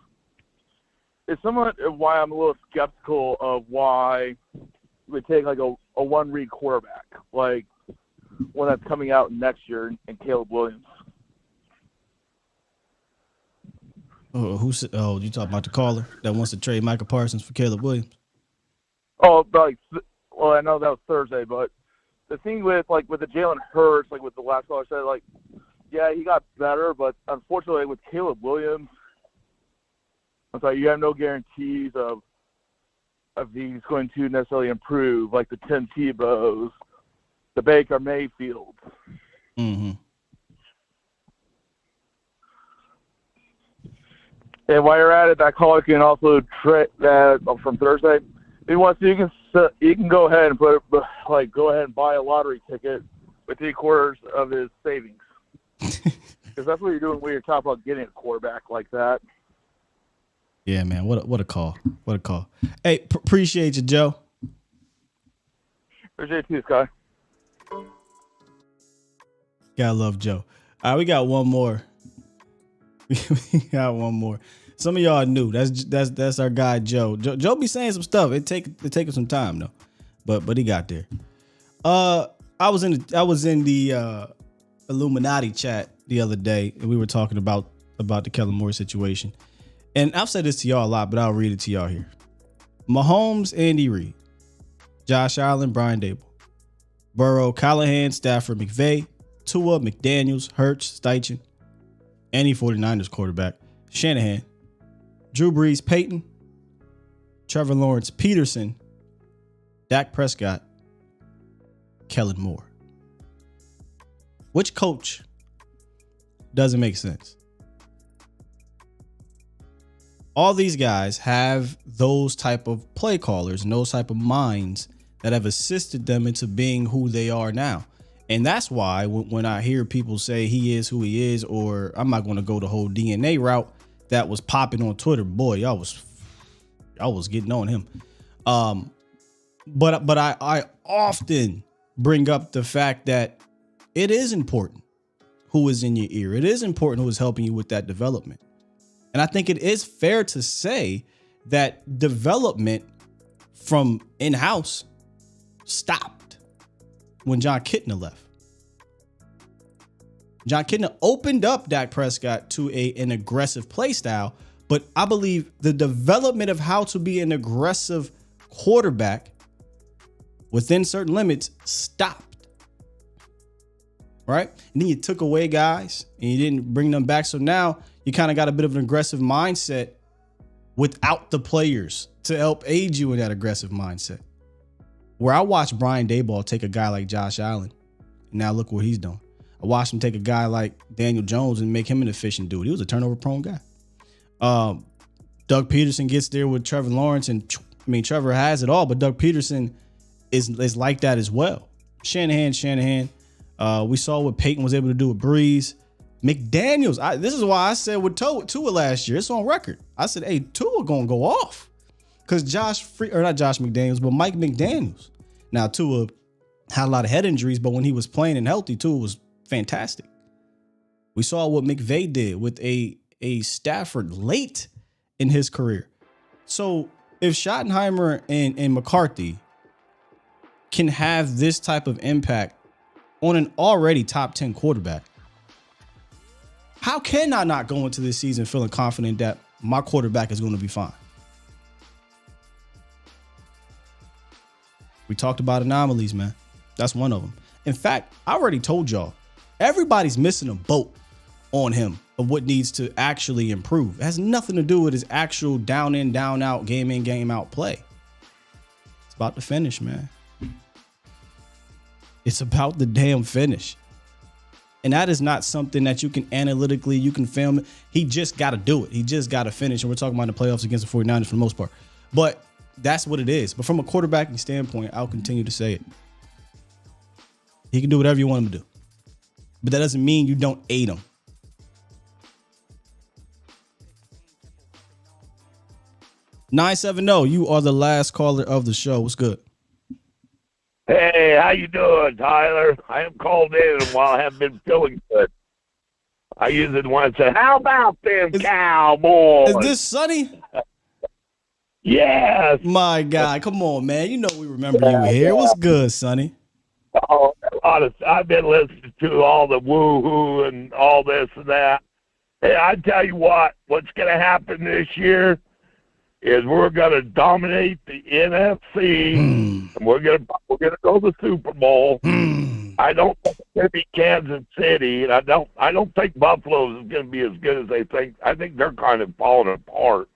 O: it's somewhat why I'm a little skeptical of why we take like a one-read quarterback, like one that's coming out next year in Caleb Williams.
C: Oh, you talking about the caller that wants to trade Micah Parsons for Caleb Williams?
O: Oh, well, I know that was Thursday, but the thing with the Jalen Hurts, like with the last caller said, like, yeah, he got better, but unfortunately with Caleb Williams, I'm sorry, you have no guarantees of he's going to necessarily improve, like the Tim Tebow's, the Baker Mayfields.
C: Mm-hmm.
O: And while you're at it, that caller can also trade that from Thursday. If he wants to, you can go ahead and go ahead and buy a lottery ticket with 3/4 of his savings, because that's what you're doing when you're talking about getting a quarterback like that.
C: Yeah, man. What a call. What a call. Hey, appreciate you, Joe.
O: Appreciate you, Sky.
C: Gotta love Joe. All right, we got one more. We got one more. Some of y'all knew. That's our guy Joe. Joe be saying some stuff. It take him some time though, but he got there. I was in the Illuminati chat the other day, and we were talking about the Kellen Moore situation. And I've said this to y'all a lot, but I'll read it to y'all here. Mahomes, Andy Reid, Josh Allen, Brian Dable, Burrow, Callahan, Stafford, McVay, Tua, McDaniels, Hurts, Steichen, any 49ers quarterback, Shanahan, Drew Brees, Peyton, Trevor Lawrence, Peterson, Dak Prescott, Kellen Moore. Which coach doesn't make sense? All these guys have those type of play callers and those type of minds that have assisted them into being who they are now. And that's why when I hear people say he is who he is, or I'm not going to go the whole DNA route that was popping on Twitter, boy, y'all was getting on him. But I often bring up the fact that it is important who is in your ear. It is important who is helping you with that development. And I think it is fair to say that development from in-house stopped when John Kitna left. John Kitna opened up Dak Prescott to an aggressive play style, but I believe the development of how to be an aggressive quarterback within certain limits stopped. Right? And then you took away guys and you didn't bring them back. So now you kind of got a bit of an aggressive mindset without the players to help aid you in that aggressive mindset. Where I watched Brian Daboll take a guy like Josh Allen, and now look what he's doing. I watched him take a guy like Daniel Jones and make him an efficient dude. He was a turnover-prone guy. Doug Peterson gets there with Trevor Lawrence, and Trevor has it all, but Doug Peterson is like that as well. Shanahan. We saw what Peyton was able to do with Breeze. McDaniels. This is why I said with Tua last year, it's on record. I said, hey, Tua gonna go off. Because not Josh McDaniels, but Mike McDaniels. Now, Tua had a lot of head injuries, but when he was playing and healthy, Tua was fantastic. We saw what McVay did with a Stafford late in his career. So if Schottenheimer and McCarthy can have this type of impact on an already top 10 quarterback, how can I not go into this season feeling confident that my quarterback is going to be fine? We talked about anomalies, man. That's one of them. In fact, I already told y'all, everybody's missing a boat on him of what needs to actually improve. It has nothing to do with his actual down in, down out, game in, game out play. It's about the finish, man. It's about the damn finish. And that is not something that you can analytically, you can film. He just got to do it. He just got to finish. And we're talking about the playoffs against the 49ers for the most part. But that's what it is. But from a quarterbacking standpoint, I'll continue to say it. He can do whatever you want him to do. But that doesn't mean you don't aid him. (970), you are the last caller of the show. What's good?
P: Hey, how you doing, Tyler? I am called in while I have been feeling good. I usually want to say, how about them Cowboys?
C: Is this Sonny?
P: Yes.
C: My God, come on, man. You know we remember you here. What's good, Sonny?
P: Oh, I've been listening to all the woo-hoo and all this and that. Hey, I tell you what's going to happen this year is we're going to dominate the NFC, and we're going to go to the Super Bowl. I don't think it's going to be Kansas City, and I don't think Buffalo is going to be as good as they think. I think they're kind of falling apart.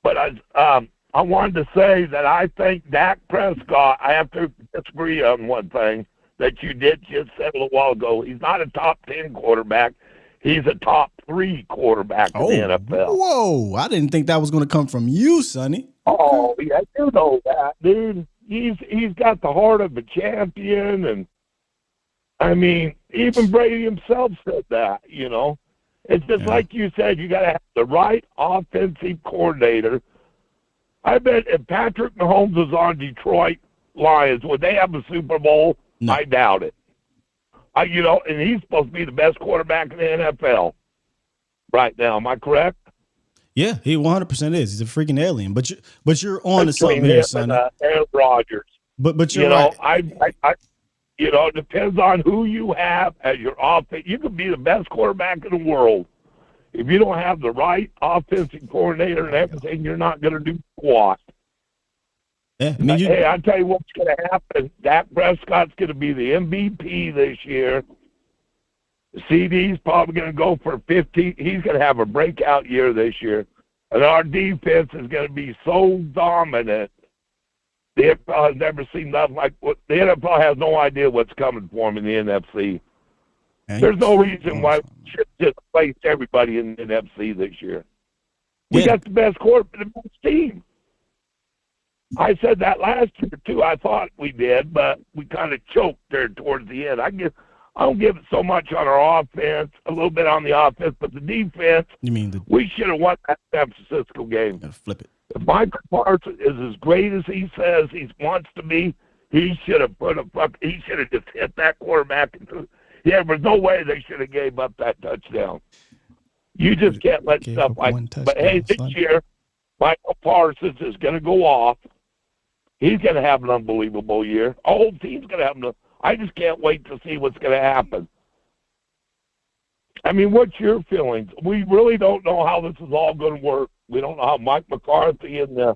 P: But I wanted to say that I think Dak Prescott, I have to disagree on one thing that you did just say a little while ago. He's not a top 10 quarterback. He's a top 3 quarterback in the NFL.
C: Whoa, I didn't think that was going to come from you, Sonny.
P: Oh, yeah, you know that, dude. He's got the heart of a champion, and I mean, even Brady himself said that, you know. It's just like you said, you got to have the right offensive coordinator. I bet if Patrick Mahomes was on Detroit Lions, would they have a Super Bowl? No. I doubt it. You know, and he's supposed to be the best quarterback in the NFL right now. Am I correct?
C: Yeah, he 100% is. He's a freaking alien. But you're on to something here, Sonny.
P: Aaron Rodgers.
C: But you're right.
P: I you know, it depends on who you have as your offense. You could be the best quarterback in the world. If you don't have the right offensive coordinator and everything, you're not going to do squat.
C: Yeah, I mean,
P: hey, I'll tell you what's going to happen. Dak Prescott's going to be the MVP this year. CD's probably going to go for 50. He's going to have a breakout year this year. And our defense is going to be so dominant. The NFL has never seen nothing like what the NFL has no idea what's coming for them in the NFC. There's no reason why we should just place everybody in the NFC this year. We got the best quarterback, the best team. I said that last year too. I thought we did, but we kind of choked there towards the end. I don't give it so much on our offense, a little bit on the offense, but the defense.
C: You mean
P: we should have won that San Francisco game.
C: Flip it.
P: If Michael Parsons is as great as he says he wants to be, he should have he should have just hit that quarterback. Yeah, there's no way they should have gave up that touchdown. You just can't let stuff like. But hey, this year, Michael Parsons is going to go off. He's going to have an unbelievable year. Our whole team's going to have I just can't wait to see what's going to happen. I mean, what's your feelings? We really don't know how this is all going to work. We don't know how Mike McCarthy and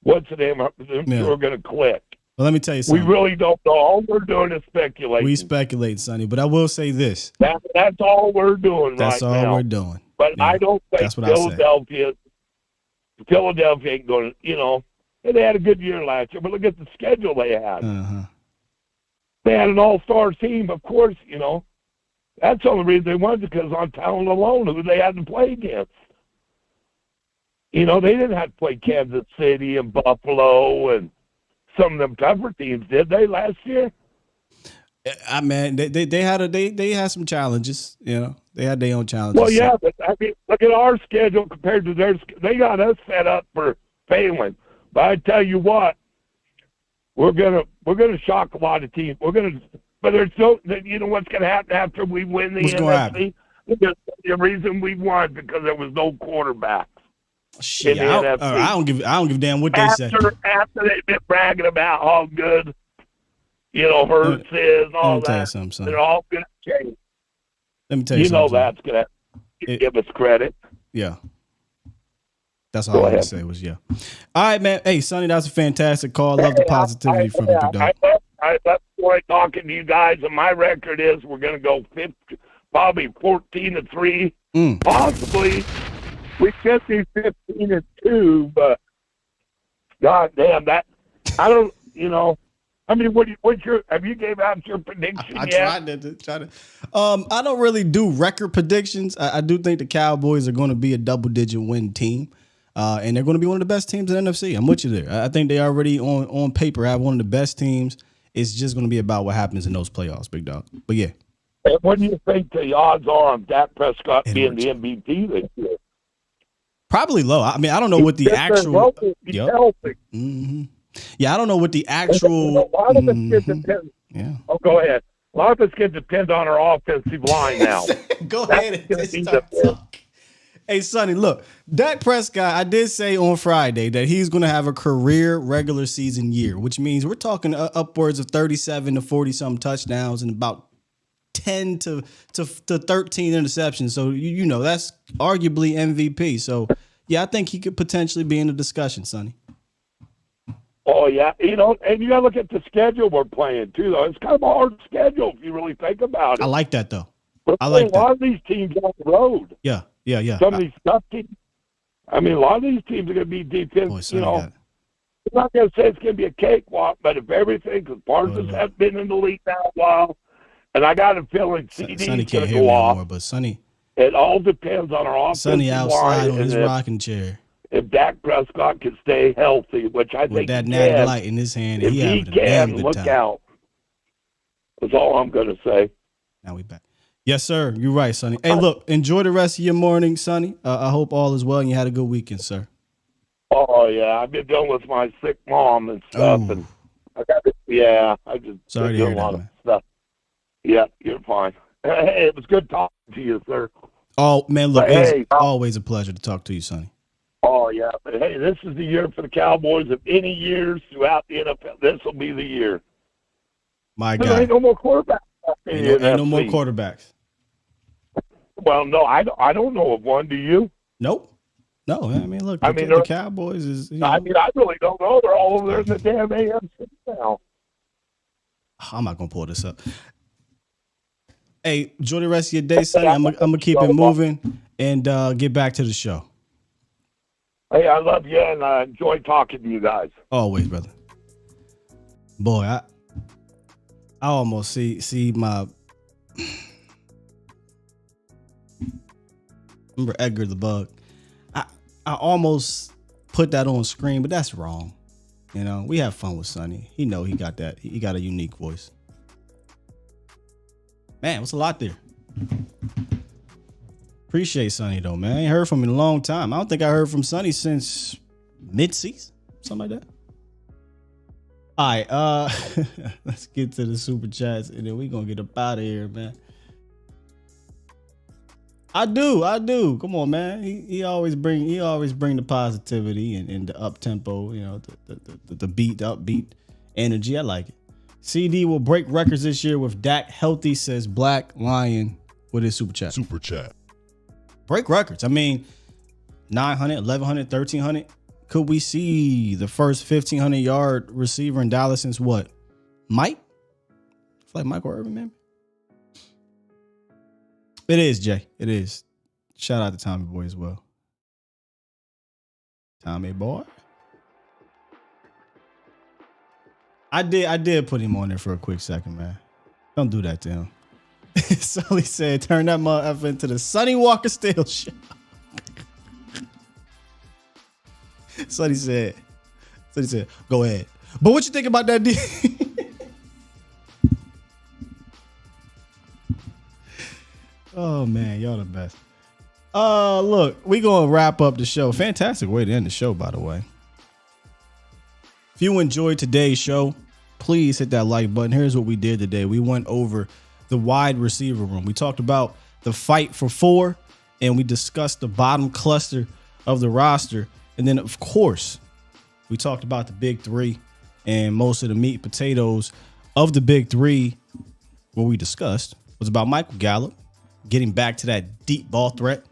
P: what's the name are going to click.
C: Well, let me tell you something.
P: We really don't know. All we're doing is speculating.
C: We speculate, Sonny, but I will say this.
P: That's all we're doing
C: that's
P: right now.
C: That's all we're doing.
P: But I don't think Philadelphia ain't going to, you know, they had a good year last year, but look at the schedule they had. They had an all-star team, of course, you know. That's the only reason they won, because on talent alone, who they had to play against. You know, they didn't have to play Kansas City and Buffalo and some of them tougher teams, did they, last year?
C: I mean, they had some challenges, you know. They had their own challenges.
P: Well, yeah, but I mean, look at our schedule compared to theirs. They got us set up for failing. But I tell you what, we're gonna shock a lot of teams. but there's so that you know what's going to happen after we win the
C: What's gonna happen?
P: NFC. The reason we won because there was no quarterbacks
C: Shit,
P: in the NFC.
C: I don't give a damn what they say.
P: After they've been bragging about how good, you know, Hurts is and all
C: Let me tell you
P: that,
C: something, son.
P: they're all going to change.
C: Let me tell you
P: You know
C: something.
P: that's going to give us credit.
C: Yeah. That's all I want to say was yeah. All right, man. Hey, Sonny, that's a fantastic call. Love the positivity from you, big dog.
P: I love talking to you guys, and my record is we're going to go 50, probably 14-3, possibly. We could be 15-2, but God damn that! I don't, you know. I mean, have you gave out your prediction
C: I
P: yet?
C: tried to. I don't really do record predictions. I do think the Cowboys are going to be a double-digit win team. And they're going to be one of the best teams in the NFC. I'm with you there. I think they already on paper have one of the best teams. It's just going to be about what happens in those playoffs, big dog. But yeah.
P: And what do you think the odds are on Dak Prescott being the MVP this year?
C: Probably low. I mean, I don't know what the actual. Mm-hmm. Yeah, I don't know what the actual.
P: A lot of this kid depends.
C: Yeah.
P: Oh, go ahead. A lot of this kid depends on our offensive line now.
C: Go ahead and start talking. Hey, Sonny, look, Dak Prescott, I did say on Friday that he's going to have a career regular season year, which means we're talking upwards of 37 to 40-something touchdowns and about 10 to 13 interceptions. So, you know, that's arguably MVP. So, yeah, I think he could potentially be in the discussion, Sonny.
P: Oh, yeah. You know, and you got to look at the schedule we're playing, too, though. It's kind of a hard schedule if you really think about it.
C: I like that, though.
P: I like that. A lot of these teams on the road.
C: Yeah.
P: Some of these tough teams. I mean, a lot of these teams are going to be defense. You know, I'm not going to say it's going to be a cakewalk, but if everything, because Parsons have been in the league now a while, and I got a feeling CD's going to go off.
C: More, but Sonny,
P: it all depends on our offensive
C: Sonny outside
P: line
C: on his rocking chair.
P: If Dak Prescott can stay healthy, which I think
C: with that
P: he
C: natty
P: can,
C: light in his hand,
P: if
C: he
P: can, look out. That's all I'm going to say.
C: Now we back. Yes, sir. You're right, Sonny. Hey, look, enjoy the rest of your morning, Sonny. I hope all is well and you had a good weekend, sir.
P: Oh, yeah. I've been dealing with my sick mom and stuff. And I got I just
C: sorry to
P: doing
C: hear
P: a lot
C: that,
P: of stuff. Yeah, you're fine. Hey, it was good talking to you, sir.
C: Oh, man, look,
P: But,
C: it's always a pleasure to talk to you, Sonny.
P: Oh, yeah. But, hey, this is the year for the Cowboys. Of any years throughout the NFL, this will be the year.
C: My
P: There
C: God.
P: ain't no more quarterbacks.
C: Ain't no more quarterbacks.
P: Well, no, I don't know of one. Do you?
C: Nope. No, I mean, look, the Cowboys is.
P: I mean, I really don't know. They're all over there in the damn AFC now.
C: I'm not gonna pull this up. Hey, enjoy the rest of your day, Sonny. I'm gonna keep it moving and get back to the show.
P: Hey, I love you and I enjoy talking to you guys.
C: Always, brother. Boy, I almost see my. Remember Edgar the Bug? I almost put that on screen, but that's wrong. You know, we have fun with Sonny. He know he got that. He got a unique voice. Man, what's a lot there? Appreciate Sonny though, man. I ain't heard from him in a long time. I don't think I heard from Sonny since mid-season, something like that. All right, let's get to the super chats and then we gonna get up out of here, man. I do. Come on, man. He always bring the positivity and the up tempo, you know, the upbeat energy. I like it. CD will break records this year with Dak healthy, says Black Lion with his super chat.
M: Super chat.
C: Break records. I mean, 900, 1100, 1300. Could we see the first 1500 yard receiver in Dallas since what? Mike? It's like Michael Irvin, man. It is, Jay. It is. Shout out to Tommy Boy as well. Tommy Boy. I did put him on there for a quick second, man. Don't do that to him. Sully said, turn that motherfucker into the Sonny Walker Steel show. Sonny said, go ahead. But what you think about that deal? Oh man, y'all the best. Look, we gonna wrap up the show. Fantastic way to end the show, by the way. If you enjoyed today's show, please hit that like button. Here's what we did today. We went over the wide receiver room. We talked about the fight for 4, and we discussed the bottom cluster of the roster. And then, of course, we talked about the big 3 and most of the meat and potatoes of the big 3. What we discussed was about Michael Gallup getting back to that deep ball threat,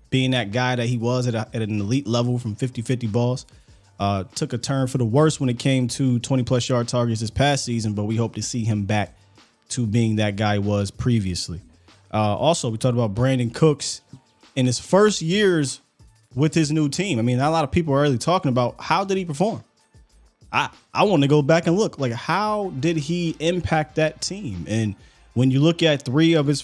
C: being that guy that he was at an elite level from 50-50 balls. Took a turn for the worse when it came to 20-plus yard targets this past season, but we hope to see him back to being that guy he was previously. Also, we talked about Brandon Cooks in his first years with his new team. I mean, a lot of people are really talking about how did he perform? I want to go back and look, like, how did he impact that team? And when you look at 3 of his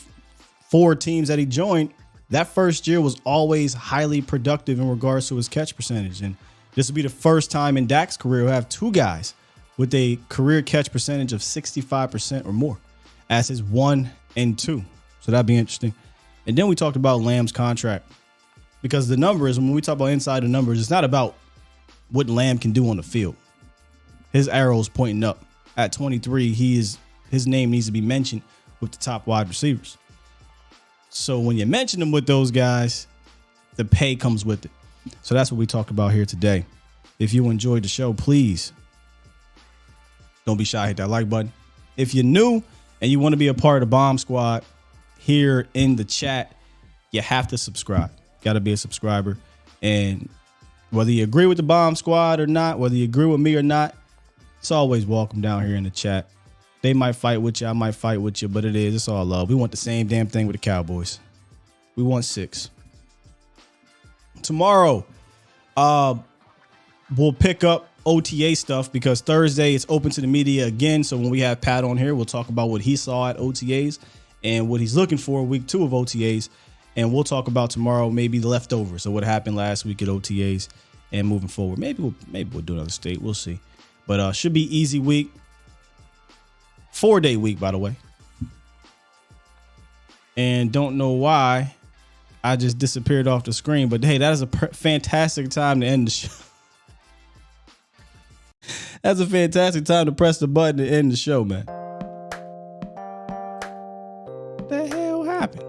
C: 4 teams that he joined, that first year was always highly productive in regards to his catch percentage. And this will be the first time in Dak's career we'll have 2 guys with a career catch percentage of 65% or more as his 1 and 2. So that'd be interesting. And then we talked about Lamb's contract, because the numbers, when we talk about inside the numbers, it's not about what Lamb can do on the field. His arrow's pointing up. At 23, his name needs to be mentioned with the top wide receivers. So when you mention them with those guys, the pay comes with it. So that's what we talked about here today. If you enjoyed the show, please don't be shy. Hit that like button. If you're new and you want to be a part of the Bomb Squad here in the chat, you have to subscribe. Got to be a subscriber. And whether you agree with the Bomb Squad or not, whether you agree with me or not, it's always welcome down here in the chat. They might fight with you. I might fight with you, but it's all love. We want the same damn thing with the Cowboys. We want 6. Tomorrow, we'll pick up OTA stuff because Thursday it's open to the media again. So when we have Pat on here, we'll talk about what he saw at OTAs and what he's looking for week 2 of OTAs. And we'll talk about tomorrow maybe the leftovers. So what happened last week at OTAs and moving forward. Maybe we'll do another state. We'll see. But should be easy week. 4-day week, by the way. And don't know why I just disappeared off the screen. But hey, that is a fantastic time to end the show. That's a fantastic time to press the button to end the show, man. What the hell happened?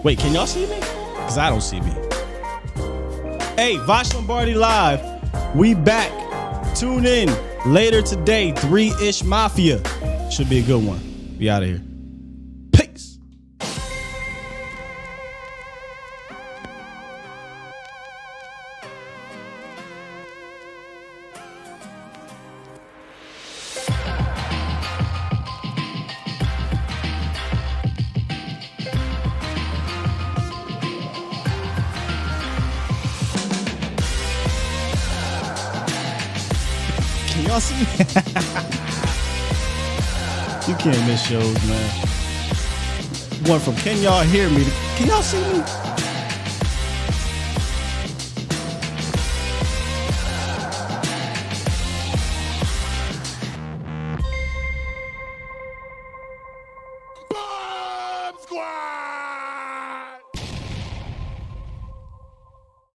C: Wait, can y'all see me? Because I don't see me. Hey, Vosh Lombardi Live. We back. Tune in later today. 3-ish Mafia. Should be a good one. Be out of here. Peace. Can y'all see me? You can't miss shows, man. One from Can Y'all Hear Me? Can y'all see me?
D: Bomb Squad!